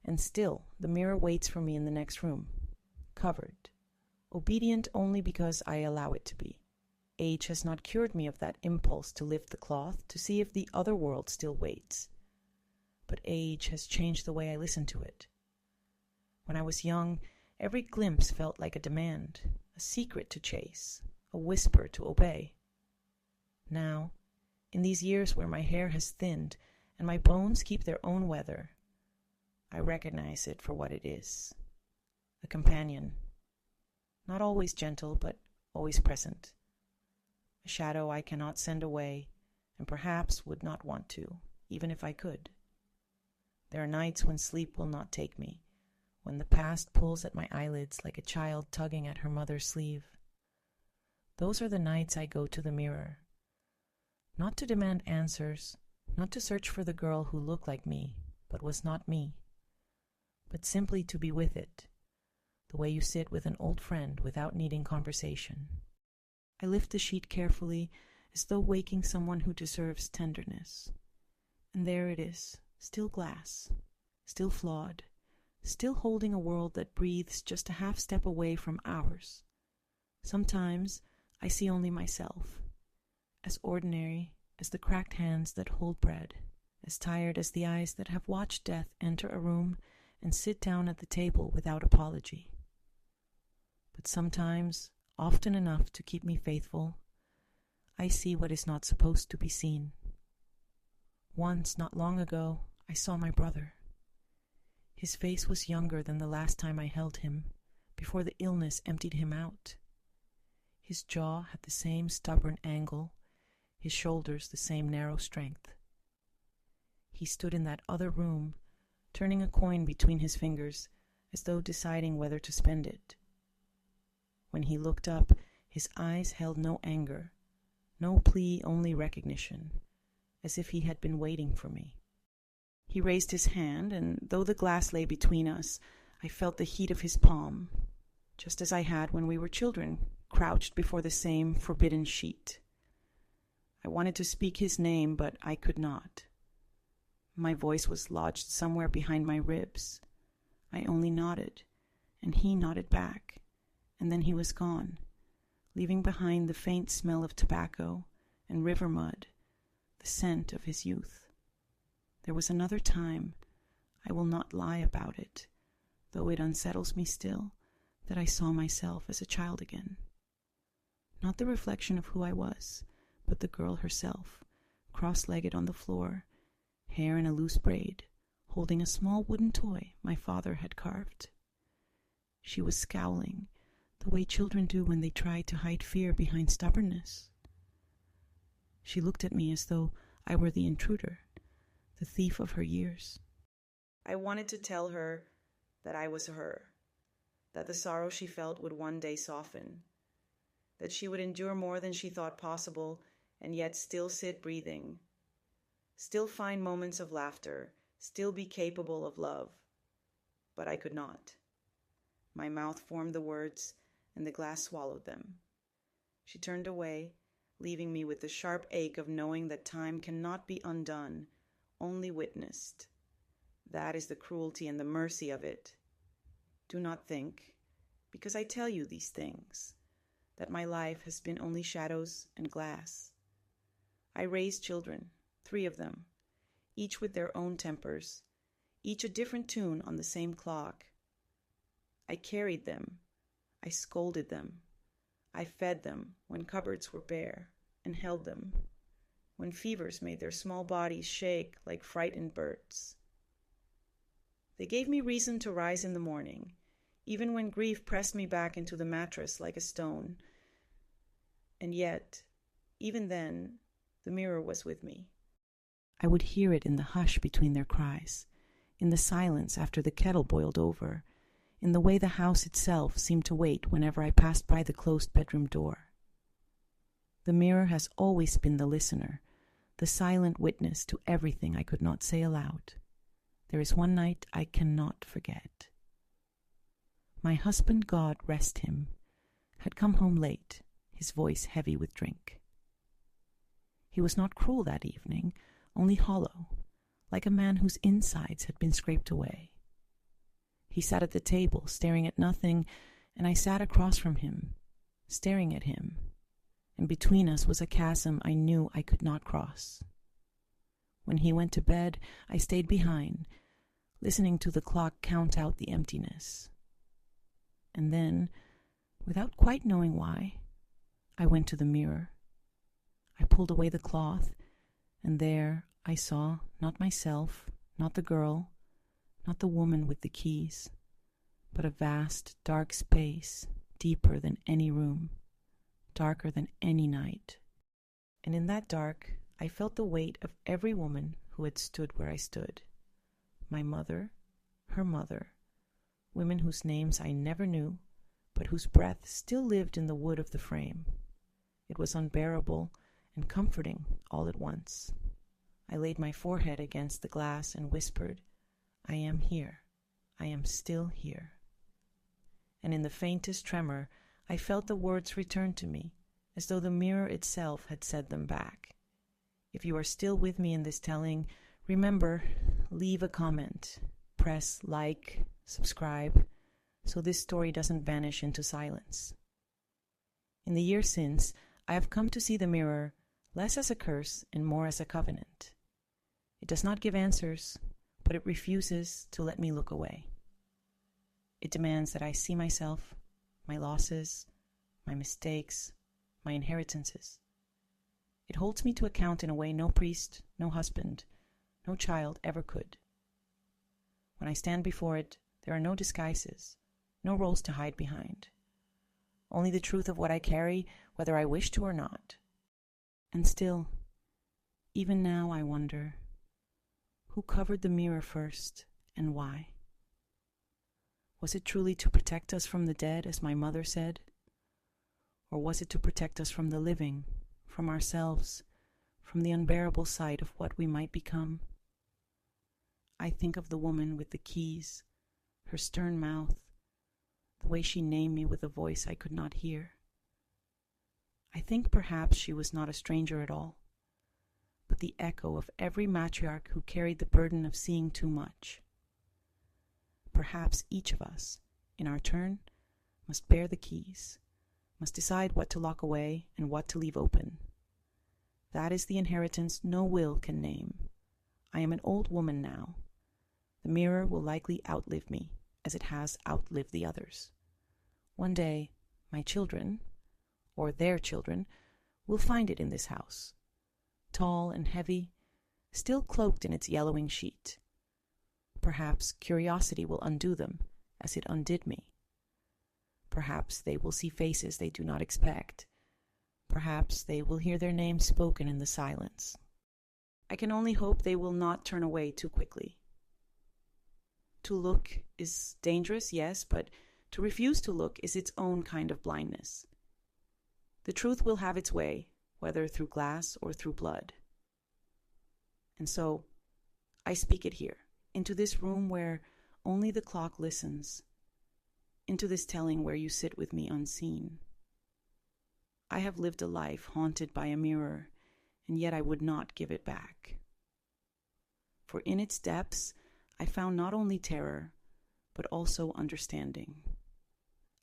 and still the mirror waits for me in the next room, covered, obedient only because I allow it to be. Age has not cured me of that impulse to lift the cloth to see if the other world still waits. But age has changed the way I listen to it. When I was young, every glimpse felt like a demand, a secret to chase, a whisper to obey. Now, in these years where my hair has thinned and my bones keep their own weather, I recognize it for what it is, a companion, not always gentle, but always present. A shadow I cannot send away, and perhaps would not want to, even if I could. There are nights when sleep will not take me, when the past pulls at my eyelids like a child tugging at her mother's sleeve. Those are the nights I go to the mirror, not to demand answers, not to search for the girl who looked like me, but was not me, but simply to be with it, the way you sit with an old friend without needing conversation. I lift the sheet carefully, as though waking someone who deserves tenderness. And there it is, still glass, still flawed, still holding a world that breathes just a half step away from ours. Sometimes I see only myself, as ordinary as the cracked hands that hold bread, as tired as the eyes that have watched death enter a room and sit down at the table without apology. But sometimes, often enough to keep me faithful, I see what is not supposed to be seen. Once, not long ago, I saw my brother. His face was younger than the last time I held him, before the illness emptied him out. His jaw had the same stubborn angle, his shoulders the same narrow strength. He stood in that other room, turning a coin between his fingers, as though deciding whether to spend it. When he looked up, his eyes held no anger, no plea, only recognition, as if he had been waiting for me. He raised his hand, and though the glass lay between us, I felt the heat of his palm, just as I had when we were children, crouched before the same forbidden sheet. I wanted to speak his name, but I could not. My voice was lodged somewhere behind my ribs. I only nodded, and he nodded back. And then he was gone, leaving behind the faint smell of tobacco and river mud, the scent of his youth. There was another time, I will not lie about it, though it unsettles me still, that I saw myself as a child again. Not the reflection of who I was, but the girl herself, cross-legged on the floor, hair in a loose braid, holding a small wooden toy my father had carved. She was scowling, the way children do when they try to hide fear behind stubbornness. She looked at me as though I were the intruder, the thief of her years. I wanted to tell her that I was her, that the sorrow she felt would one day soften, that she would endure more than she thought possible, and yet still sit breathing, still find moments of laughter, still be capable of love. But I could not. My mouth formed the words, and the glass swallowed them. She turned away, leaving me with the sharp ache of knowing that time cannot be undone, only witnessed. That is the cruelty and the mercy of it. Do not think, because I tell you these things, that my life has been only shadows and glass. I raised children, 3 of them, each with their own tempers, each a different tune on the same clock. I carried them, I scolded them, I fed them when cupboards were bare, and held them when fevers made their small bodies shake like frightened birds. They gave me reason to rise in the morning, even when grief pressed me back into the mattress like a stone. And yet, even then, the mirror was with me. I would hear it in the hush between their cries, in the silence after the kettle boiled over, in the way the house itself seemed to wait whenever I passed by the closed bedroom door. The mirror has always been the listener, the silent witness to everything I could not say aloud. There is one night I cannot forget. My husband, God rest him, had come home late, his voice heavy with drink. He was not cruel that evening, only hollow, like a man whose insides had been scraped away. He sat at the table, staring at nothing, and I sat across from him, staring at him, and between us was a chasm I knew I could not cross. When he went to bed, I stayed behind, listening to the clock count out the emptiness. And then, without quite knowing why, I went to the mirror. I pulled away the cloth, and there I saw not myself, not the girl, not the woman with the keys, but a vast, dark space, deeper than any room, darker than any night. And in that dark, I felt the weight of every woman who had stood where I stood. My mother, her mother, women whose names I never knew, but whose breath still lived in the wood of the frame. It was unbearable and comforting all at once. I laid my forehead against the glass and whispered, I am here. I am still here. And in the faintest tremor, I felt the words return to me, as though the mirror itself had said them back. If you are still with me in this telling, remember, leave a comment, press like, subscribe, so this story doesn't vanish into silence. In the years since, I have come to see the mirror less as a curse and more as a covenant. It does not give answers, but it refuses to let me look away. It demands that I see myself, my losses, my mistakes, my inheritances. It holds me to account in a way no priest, no husband, no child ever could. When I stand before it, there are no disguises, no roles to hide behind. Only the truth of what I carry, whether I wish to or not. And still, even now I wonder, who covered the mirror first and why? Was it truly to protect us from the dead, as my mother said? Or was it to protect us from the living, from ourselves, from the unbearable sight of what we might become? I think of the woman with the keys, her stern mouth, the way she named me with a voice I could not hear. I think perhaps she was not a stranger at all, but the echo of every matriarch who carried the burden of seeing too much. Perhaps each of us, in our turn, must bear the keys, must decide what to lock away and what to leave open. That is the inheritance no will can name. I am an old woman now. The mirror will likely outlive me, as it has outlived the others. One day, my children, or their children, will find it in this house, tall and heavy, still cloaked in its yellowing sheet. Perhaps curiosity will undo them, as it undid me. Perhaps they will see faces they do not expect. Perhaps they will hear their names spoken in the silence. I can only hope they will not turn away too quickly. To look is dangerous, yes, but to refuse to look is its own kind of blindness. The truth will have its way, whether through glass or through blood. And so, I speak it here, into this room where only the clock listens, into this telling where you sit with me unseen. I have lived a life haunted by a mirror, and yet I would not give it back. For in its depths, I found not only terror, but also understanding.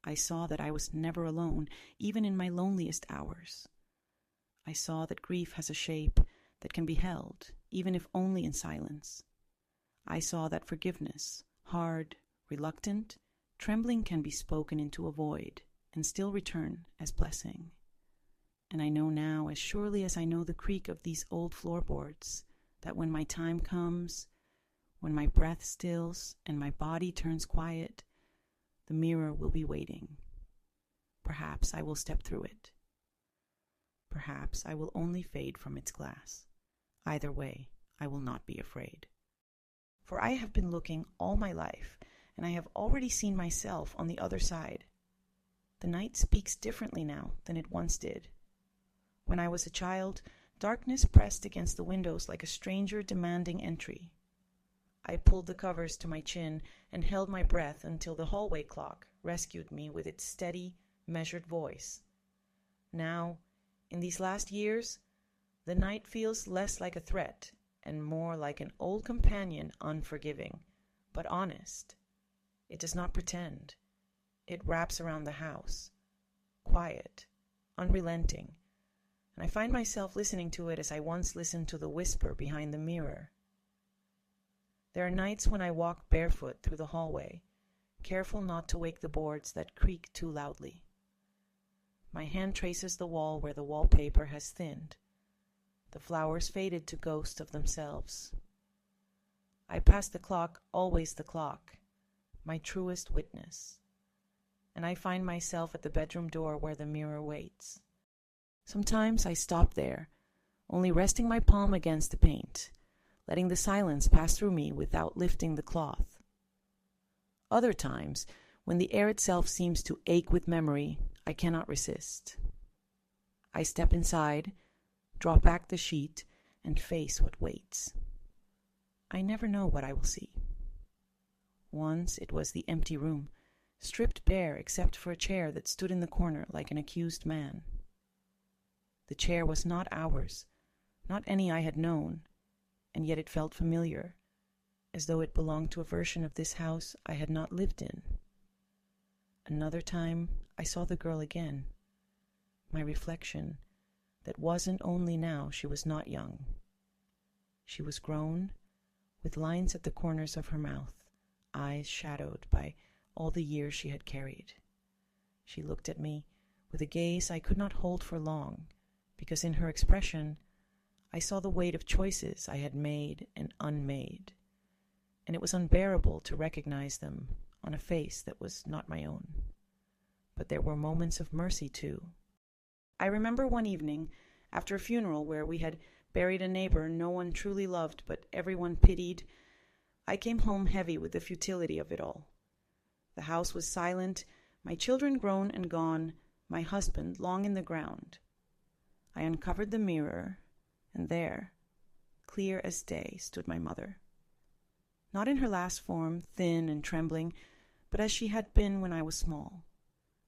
I saw that I was never alone, even in my loneliest hours. I saw that grief has a shape that can be held, even if only in silence. I saw that forgiveness, hard, reluctant, trembling, can be spoken into a void and still return as blessing. And I know now, as surely as I know the creak of these old floorboards, that when my time comes, when my breath stills and my body turns quiet, the mirror will be waiting. Perhaps I will step through it. Perhaps I will only fade from its glass. Either way, I will not be afraid. For I have been looking all my life, and I have already seen myself on the other side. The night speaks differently now than it once did. When I was a child, darkness pressed against the windows like a stranger demanding entry. I pulled the covers to my chin and held my breath until the hallway clock rescued me with its steady, measured voice. Now, in these last years, the night feels less like a threat and more like an old companion, unforgiving, but honest. It does not pretend. It wraps around the house, quiet, unrelenting, and I find myself listening to it as I once listened to the whisper behind the mirror. There are nights when I walk barefoot through the hallway, careful not to wake the boards that creak too loudly. My hand traces the wall where the wallpaper has thinned. The flowers faded to ghosts of themselves. I pass the clock, always the clock, my truest witness, and I find myself at the bedroom door where the mirror waits. Sometimes I stop there, only resting my palm against the paint, letting the silence pass through me without lifting the cloth. Other times, when the air itself seems to ache with memory, I cannot resist. I step inside, draw back the sheet, and face what waits. I never know what I will see. Once it was the empty room, stripped bare except for a chair that stood in the corner like an accused man. The chair was not ours, not any I had known, and yet it felt familiar, as though it belonged to a version of this house I had not lived in. Another time, I saw the girl again, my reflection, that wasn't only now she was not young. She was grown, with lines at the corners of her mouth, eyes shadowed by all the years she had carried. She looked at me with a gaze I could not hold for long, because in her expression I saw the weight of choices I had made and unmade, and it was unbearable to recognize them on a face that was not my own. But there were moments of mercy, too. I remember one evening, after a funeral where we had buried a neighbor no one truly loved but everyone pitied, I came home heavy with the futility of it all. The house was silent, my children grown and gone, my husband long in the ground. I uncovered the mirror, and there, clear as day, stood my mother. Not in her last form, thin and trembling, but as she had been when I was small.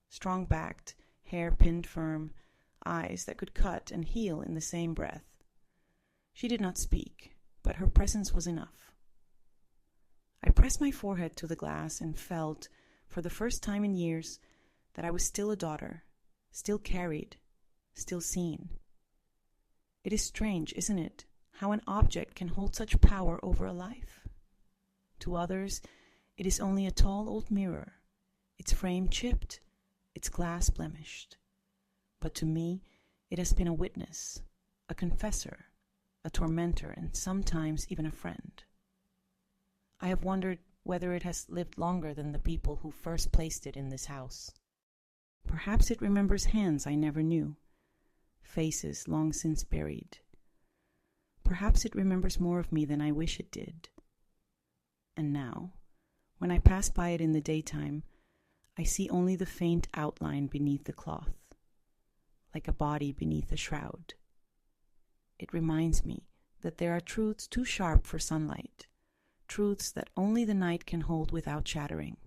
Strong-backed, hair pinned firm, eyes that could cut and heal in the same breath. She did not speak, but her presence was enough. I pressed my forehead to the glass and felt, for the first time in years, that I was still a daughter, still carried, still seen. It is strange, isn't it, how an object can hold such power over a life? To others, it is only a tall old mirror, its frame chipped, its glass blemished. But to me, it has been a witness, a confessor, a tormentor, and sometimes even a friend. I have wondered whether it has lived longer than the people who first placed it in this house. Perhaps it remembers hands I never knew, faces long since buried. Perhaps it remembers more of me than I wish it did. And now, when I pass by it in the daytime, I see only the faint outline beneath the cloth, like a body beneath a shroud. It reminds me that there are truths too sharp for sunlight, truths that only the night can hold without shattering.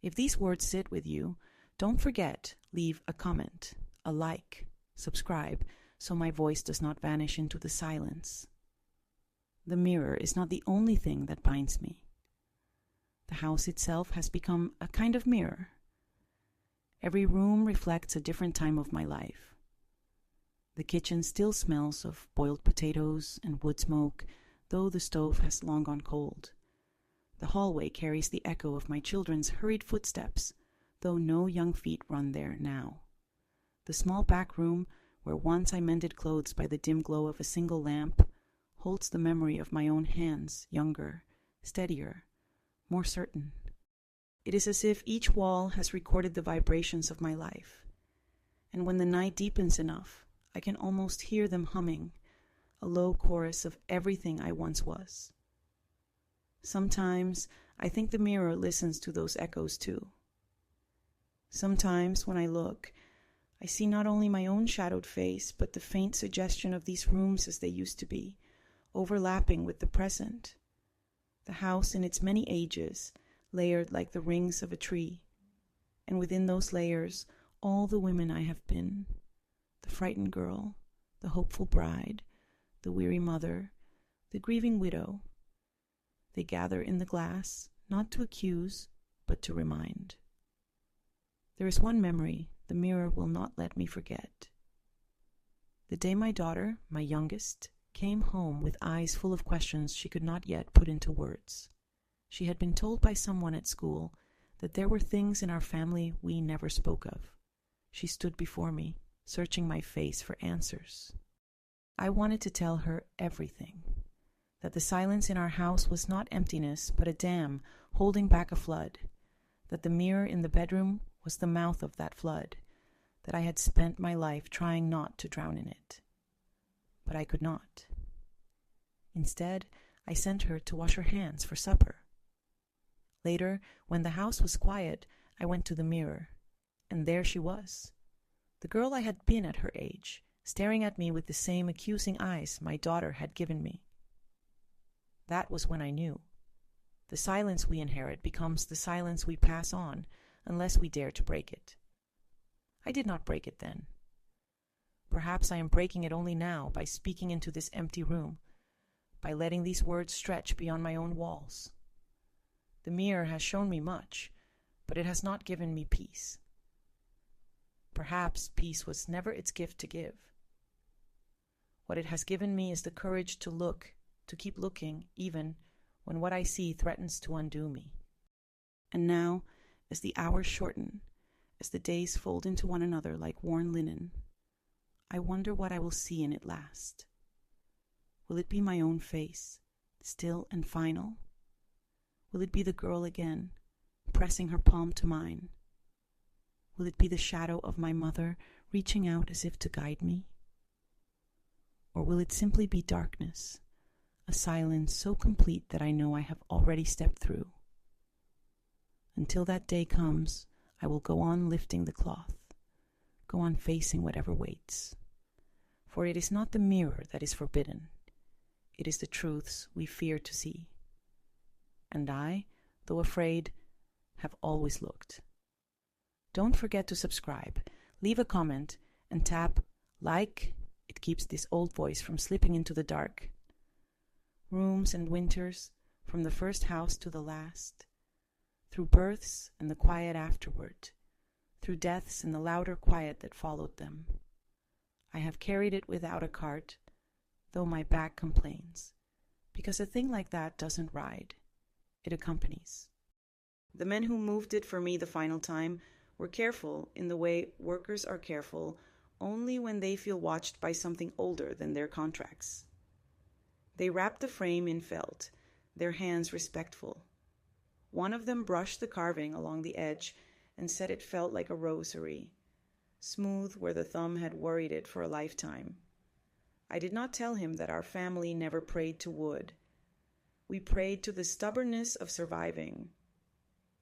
If these words sit with you, don't forget, leave a comment, a like, subscribe, so my voice does not vanish into the silence. The mirror is not the only thing that binds me. The house itself has become a kind of mirror, Every room reflects a different time of my life. The kitchen still smells of boiled potatoes and wood smoke, though the stove has long gone cold. The hallway carries the echo of my children's hurried footsteps, though no young feet run there now. The small back room, where once I mended clothes by the dim glow of a single lamp, holds the memory of my own hands, younger, steadier, more certain. It is as if each wall has recorded the vibrations of my life, and when the night deepens enough, I can almost hear them humming, a low chorus of everything I once was. Sometimes I think the mirror listens to those echoes too. Sometimes when I look, I see not only my own shadowed face, but the faint suggestion of these rooms as they used to be, overlapping with the present. The house in its many ages, layered like the rings of a tree, and within those layers, all the women I have been, the frightened girl, the hopeful bride, the weary mother, the grieving widow. They gather in the glass, not to accuse, but to remind. There is one memory the mirror will not let me forget. The day my daughter, my youngest, came home with eyes full of questions she could not yet put into words. She had been told by someone at school that there were things in our family we never spoke of. She stood before me, searching my face for answers. I wanted to tell her everything, that the silence in our house was not emptiness, but a dam holding back a flood, that the mirror in the bedroom was the mouth of that flood, that I had spent my life trying not to drown in it. But I could not. Instead, I sent her to wash her hands for supper. Later, when the house was quiet, I went to the mirror, and there she was, the girl I had been at her age, staring at me with the same accusing eyes my daughter had given me. That was when I knew. The silence we inherit becomes the silence we pass on, unless we dare to break it. I did not break it then. Perhaps I am breaking it only now by speaking into this empty room, by letting these words stretch beyond my own walls. The mirror has shown me much, but it has not given me peace. Perhaps peace was never its gift to give. What it has given me is the courage to look, to keep looking, even when what I see threatens to undo me. And now, as the hours shorten, as the days fold into one another like worn linen, I wonder what I will see in it last. Will it be my own face, still and final? Will it be the girl again, pressing her palm to mine? Will it be the shadow of my mother reaching out as if to guide me? Or will it simply be darkness, a silence so complete that I know I have already stepped through? Until that day comes, I will go on lifting the cloth, go on facing whatever waits. For it is not the mirror that is forbidden. It is the truths we fear to see. And I, though afraid, have always looked. Don't forget to subscribe, leave a comment, and tap like. It keeps this old voice from slipping into the dark. Rooms and winters, from the first house to the last, through births and the quiet afterward, through deaths and the louder quiet that followed them. I have carried it without a cart, though my back complains, because a thing like that doesn't ride, it accompanies. The men who moved it for me the final time were careful in the way workers are careful only when they feel watched by something older than their contracts. They wrapped the frame in felt, their hands respectful. One of them brushed the carving along the edge and said it felt like a rosary, smooth where the thumb had worried it for a lifetime. I did not tell him that our family never prayed to wood. We prayed to the stubbornness of surviving.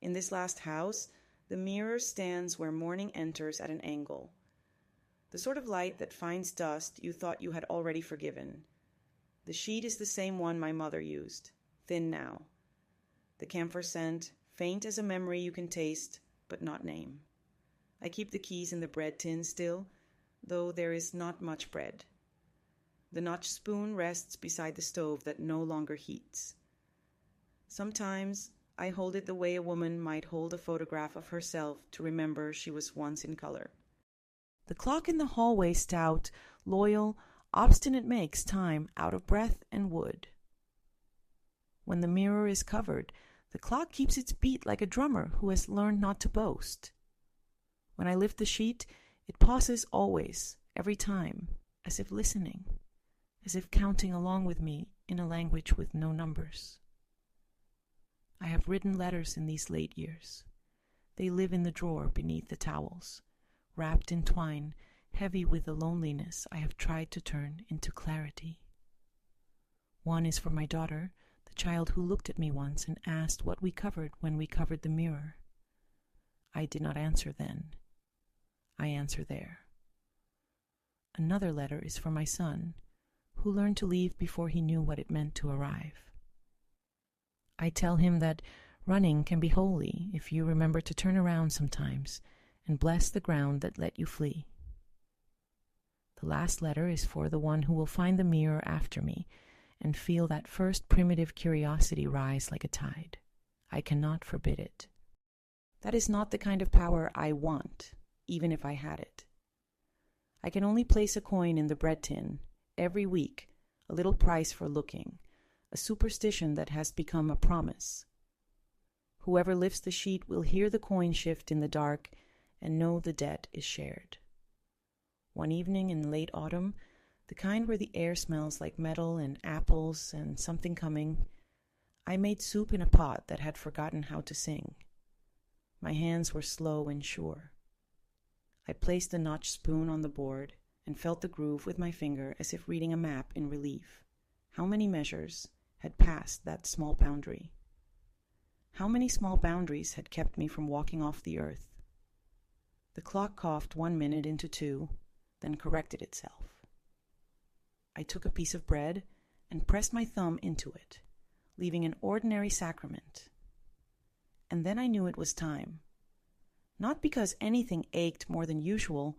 In this last house, the mirror stands where morning enters at an angle, the sort of light that finds dust you thought you had already forgiven. The sheet is the same one my mother used, thin now. The camphor scent, faint as a memory you can taste, but not name. I keep the keys in the bread tin still, though there is not much bread. The notched spoon rests beside the stove that no longer heats. Sometimes I hold it the way a woman might hold a photograph of herself to remember she was once in color. The clock in the hallway stout, loyal, obstinate makes time out of breath and wood. When the mirror is covered, the clock keeps its beat like a drummer who has learned not to boast. When I lift the sheet, it pauses always, every time, as if listening, as if counting along with me in a language with no numbers. I have written letters in these late years. They live in the drawer beneath the towels, wrapped in twine, heavy with the loneliness I have tried to turn into clarity. One is for my daughter, the child who looked at me once and asked what we covered when we covered the mirror. I did not answer then. I answer there. Another letter is for my son, who learned to leave before he knew what it meant to arrive. I tell him that running can be holy if you remember to turn around sometimes and bless the ground that let you flee. The last letter is for the one who will find the mirror after me and feel that first primitive curiosity rise like a tide. I cannot forbid it. That is not the kind of power I want, even if I had it. I can only place a coin in the bread tin every week, a little price for looking, a superstition that has become a promise. Whoever lifts the sheet will hear the coin shift in the dark and know the debt is shared. One evening in late autumn, the kind where the air smells like metal and apples and something coming, I made soup in a pot that had forgotten how to sing. My hands were slow and sure. I placed the notched spoon on the board and felt the groove with my finger as if reading a map in relief. How many measures had passed that small boundary? How many small boundaries had kept me from walking off the earth? The clock coughed 1 minute into 2, then corrected itself. I took a piece of bread and pressed my thumb into it, leaving an ordinary sacrament. And then I knew it was time. Not because anything ached more than usual,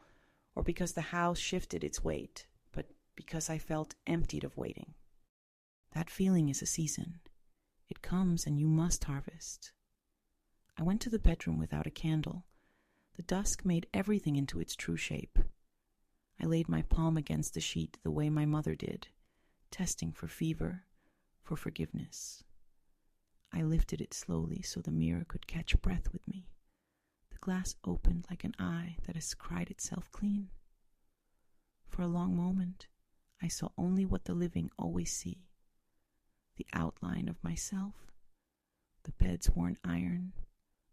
or because the house shifted its weight, but because I felt emptied of waiting. That feeling is a season. It comes and you must harvest. I went to the bedroom without a candle. The dusk made everything into its true shape. I laid my palm against the sheet the way my mother did, testing for fever, for forgiveness. I lifted it slowly so the mirror could catch breath with me. The glass opened like an eye that has cried itself clean. For a long moment, I saw only what the living always see. The outline of myself, the bed's worn iron,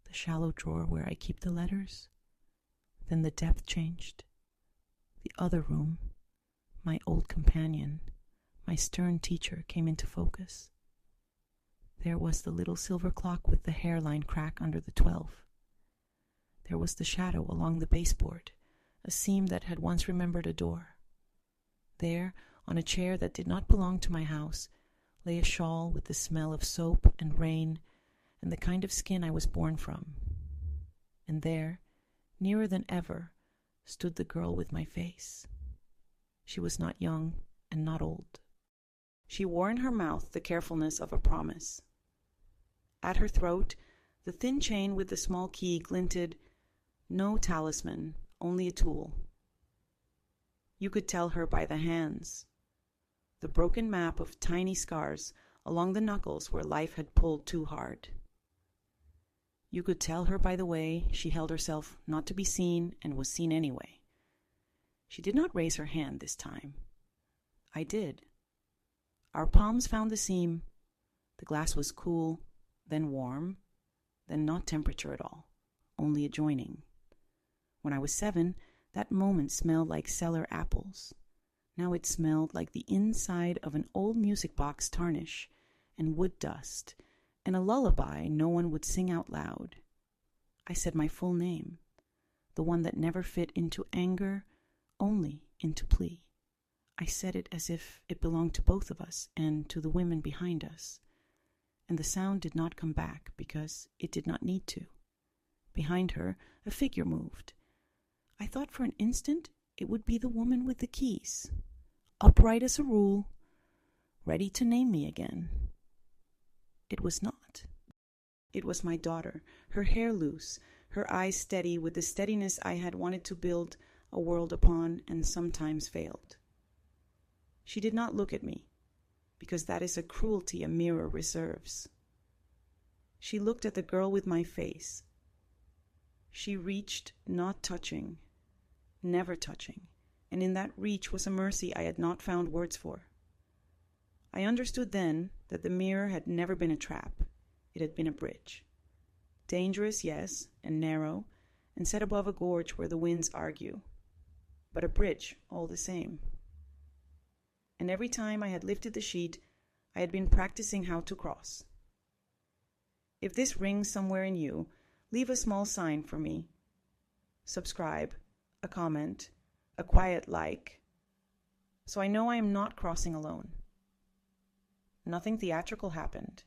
the shallow drawer where I keep the letters. Then the depth changed. The other room, my old companion, my stern teacher came into focus. There was the little silver clock with the hairline crack under the 12. There was the shadow along the baseboard, a seam that had once remembered a door. There, on a chair that did not belong to my house, lay a shawl with the smell of soap and rain and the kind of skin I was born from. And there, nearer than ever, stood the girl with my face. She was not young and not old. She wore in her mouth the carefulness of a promise. At her throat, the thin chain with the small key glinted, no talisman, only a tool. You could tell her by the hands, the broken map of tiny scars along the knuckles where life had pulled too hard. You could tell her by the way she held herself not to be seen and was seen anyway. She did not raise her hand this time. I did. Our palms found the seam. The glass was cool, then warm, then not temperature at all, only adjoining. When I was 7, that moment smelled like cellar apples. Now it smelled like the inside of an old music box tarnish and wood dust and a lullaby no one would sing out loud. I said my full name, the one that never fit into anger, only into plea. I said it as if it belonged to both of us and to the women behind us. And the sound did not come back because it did not need to. Behind her, a figure moved. I thought for an instant it would be the woman with the keys, upright as a rule, ready to name me again. It was not. It was my daughter, her hair loose, her eyes steady with the steadiness I had wanted to build a world upon and sometimes failed. She did not look at me, because that is a cruelty a mirror reserves. She looked at the girl with my face. She reached, not touching, never touching, and in that reach was a mercy I had not found words for. I understood then that the mirror had never been a trap. It had been a bridge. Dangerous, yes, and narrow, and set above a gorge where the winds argue. But a bridge, all the same. And every time I had lifted the sheet, I had been practicing how to cross. If this rings somewhere in you, leave a small sign for me. Subscribe, a comment, a quiet like, so I know I am not crossing alone. Nothing theatrical happened.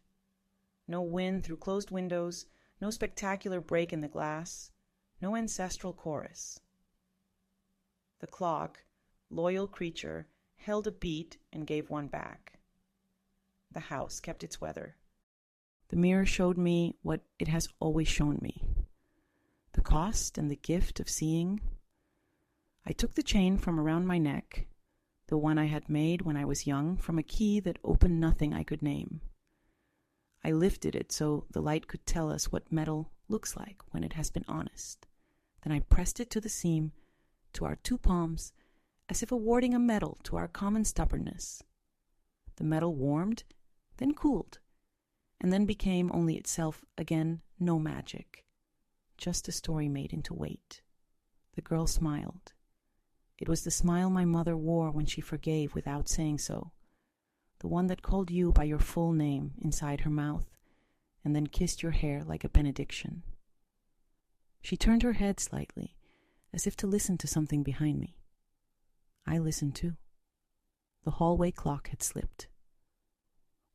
No wind through closed windows, no spectacular break in the glass, no ancestral chorus. The clock, loyal creature, held a beat and gave one back. The house kept its weather. The mirror showed me what it has always shown me. The cost and the gift of seeing. I took the chain from around my neck, the one I had made when I was young, from a key that opened nothing I could name. I lifted it so the light could tell us what metal looks like when it has been honest. Then I pressed it to the seam, to our two palms, as if awarding a medal to our common stubbornness. The metal warmed, then cooled, and then became only itself again, no magic, just a story made into weight. The girl smiled. It was the smile my mother wore when she forgave without saying so, the one that called you by your full name inside her mouth, and then kissed your hair like a benediction. She turned her head slightly, as if to listen to something behind me. I listened too. The hallway clock had slipped.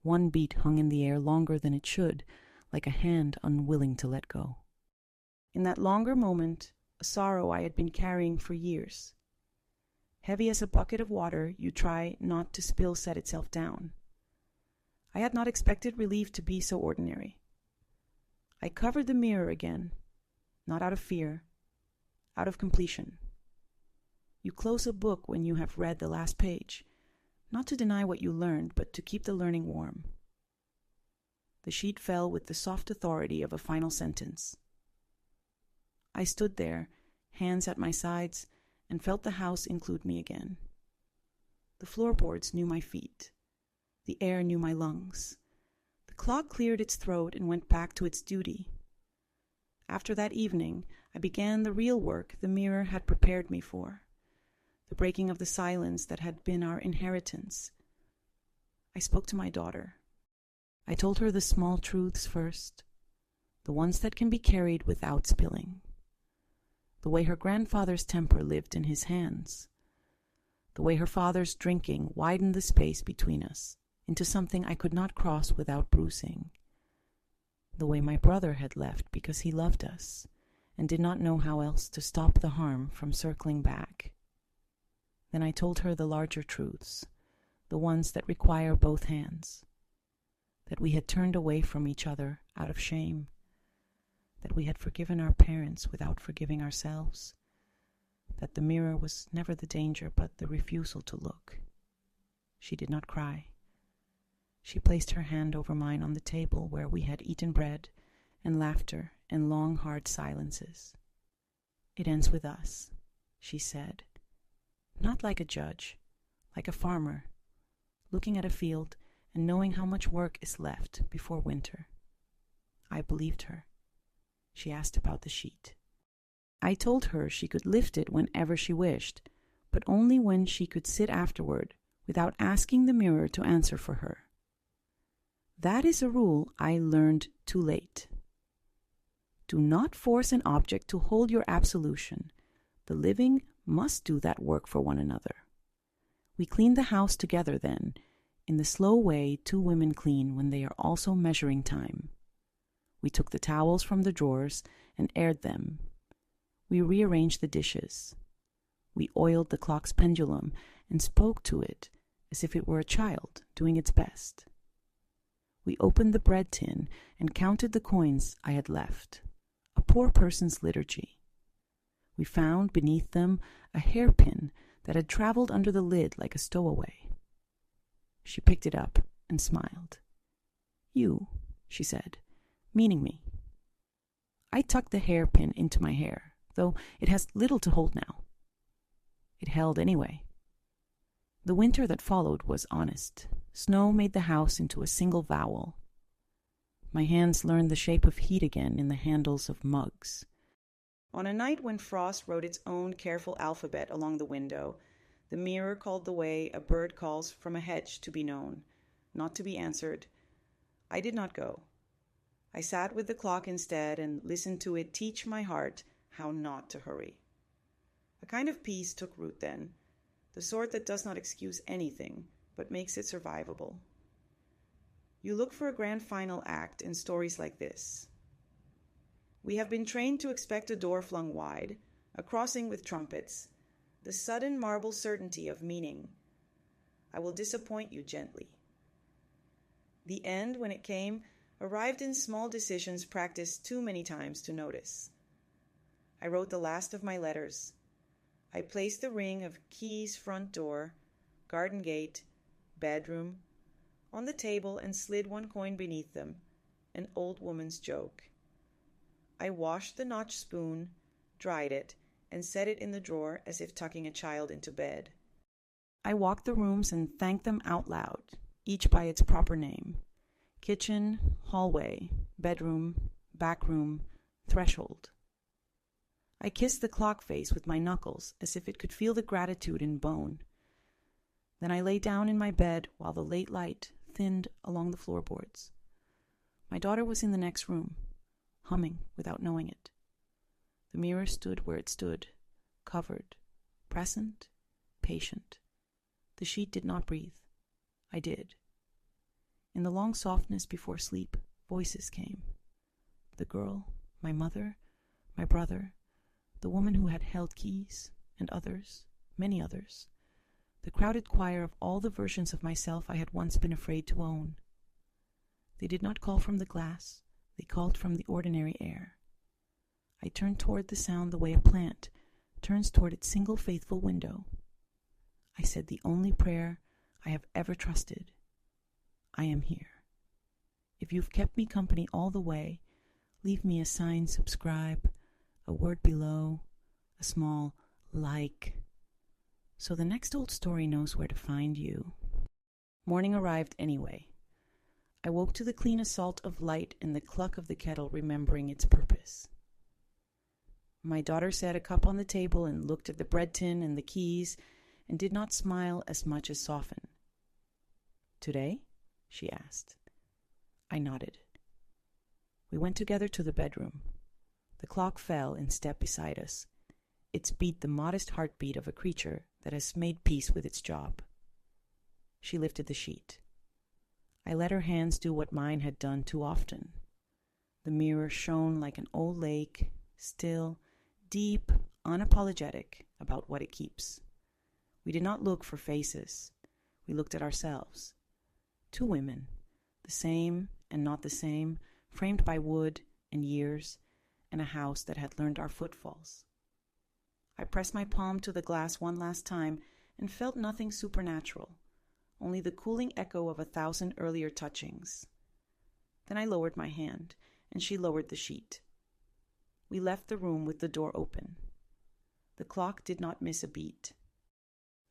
One beat hung in the air longer than it should, like a hand unwilling to let go. In that longer moment, a sorrow I had been carrying for years. Heavy as a bucket of water, you try not to spill set itself down. I had not expected relief to be so ordinary. I covered the mirror again, not out of fear, out of completion. You close a book when you have read the last page, not to deny what you learned, but to keep the learning warm. The sheet fell with the soft authority of a final sentence. I stood there, hands at my sides, and felt the house include me again. The floorboards knew my feet. The air knew my lungs. The clock cleared its throat and went back to its duty. After that evening, I began the real work the mirror had prepared me for, the breaking of the silence that had been our inheritance. I spoke to my daughter. I told her the small truths first, the ones that can be carried without spilling. The way her grandfather's temper lived in his hands. The way her father's drinking widened the space between us into something I could not cross without bruising. The way my brother had left because he loved us and did not know how else to stop the harm from circling back. Then I told her the larger truths, the ones that require both hands. That we had turned away from each other out of shame. That we had forgiven our parents without forgiving ourselves, that the mirror was never the danger but the refusal to look. She did not cry. She placed her hand over mine on the table where we had eaten bread and laughter and long, hard silences. "It ends with us," she said, not like a judge, like a farmer, looking at a field and knowing how much work is left before winter. I believed her. She asked about the sheet. I told her she could lift it whenever she wished, but only when she could sit afterward without asking the mirror to answer for her. That is a rule I learned too late. Do not force an object to hold your absolution. The living must do that work for one another. We cleaned the house together then, in the slow way two women clean when they are also measuring time. We took the towels from the drawers and aired them. We rearranged the dishes. We oiled the clock's pendulum and spoke to it as if it were a child doing its best. We opened the bread tin and counted the coins I had left. A poor person's liturgy. We found beneath them a hairpin that had traveled under the lid like a stowaway. She picked it up and smiled. "You," she said, meaning me. I tucked the hairpin into my hair, though it has little to hold now. It held anyway. The winter that followed was honest. Snow made the house into a single vowel. My hands learned the shape of heat again in the handles of mugs. On a night when frost wrote its own careful alphabet along the window, the mirror called the way a bird calls from a hedge to be known, not to be answered. I did not go. I sat with the clock instead and listened to it teach my heart how not to hurry. A kind of peace took root then, the sort that does not excuse anything, but makes it survivable. You look for a grand final act in stories like this. We have been trained to expect a door flung wide, a crossing with trumpets, the sudden marble certainty of meaning. I will disappoint you gently. The end, when it came, arrived in small decisions practiced too many times to notice. I wrote the last of my letters. I placed the ring of keys, front door, garden gate, bedroom, on the table and slid one coin beneath them, an old woman's joke. I washed the notched spoon, dried it, and set it in the drawer as if tucking a child into bed. I walked the rooms and thanked them out loud, each by its proper name. Kitchen, hallway, bedroom, back room, threshold. I kissed the clock face with my knuckles as if it could feel the gratitude in bone. Then I lay down in my bed while the late light thinned along the floorboards. My daughter was in the next room, humming without knowing it. The mirror stood where it stood, covered, present, patient. The sheet did not breathe. I did. In the long softness before sleep, voices came. The girl, my mother, my brother, the woman who had held keys, and others, many others. The crowded choir of all the versions of myself I had once been afraid to own. They did not call from the glass. They called from the ordinary air. I turned toward the sound the way a plant turns toward its single faithful window. I said the only prayer I have ever trusted. I am here. If you've kept me company all the way, leave me a sign, subscribe, a word below, a small like, so the next old story knows where to find you. Morning arrived anyway. I woke to the clean assault of light and the cluck of the kettle, remembering its purpose. My daughter set a cup on the table and looked at the bread tin and the keys and did not smile as much as soften. "Today?" she asked. I nodded. We went together to the bedroom. The clock fell in step beside us. Its beat the modest heartbeat of a creature that has made peace with its job. She lifted the sheet. I let her hands do what mine had done too often. The mirror shone like an old lake, still, deep, unapologetic about what it keeps. We did not look for faces. We looked at ourselves. Two women, the same and not the same, framed by wood and years, and a house that had learned our footfalls. I pressed my palm to the glass one last time and felt nothing supernatural, only the cooling echo of 1,000 earlier touchings. Then I lowered my hand, and she lowered the sheet. We left the room with the door open. The clock did not miss a beat.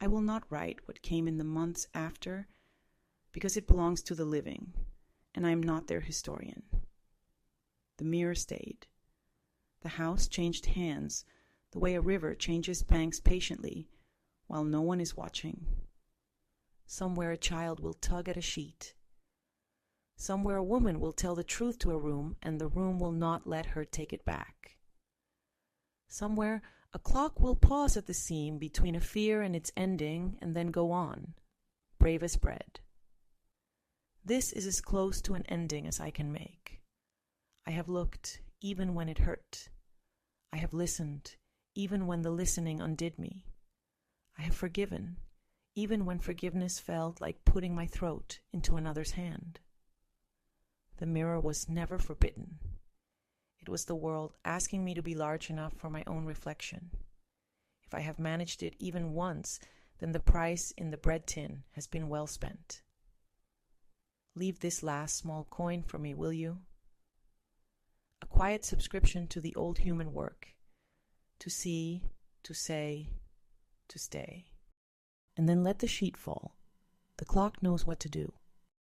I will not write what came in the months after, because it belongs to the living, and I am not their historian. The mirror stayed. The house changed hands, the way a river changes banks patiently, while no one is watching. Somewhere a child will tug at a sheet. Somewhere a woman will tell the truth to a room, and the room will not let her take it back. Somewhere a clock will pause at the seam between a fear and its ending, and then go on, brave as bread. This is as close to an ending as I can make. I have looked, even when it hurt. I have listened, even when the listening undid me. I have forgiven, even when forgiveness felt like putting my throat into another's hand. The mirror was never forbidden. It was the world asking me to be large enough for my own reflection. If I have managed it even once, then the price in the bread tin has been well spent. Leave this last small coin for me, will you? A quiet subscription to the old human work, to see, to say, to stay. And then let the sheet fall. The clock knows what to do.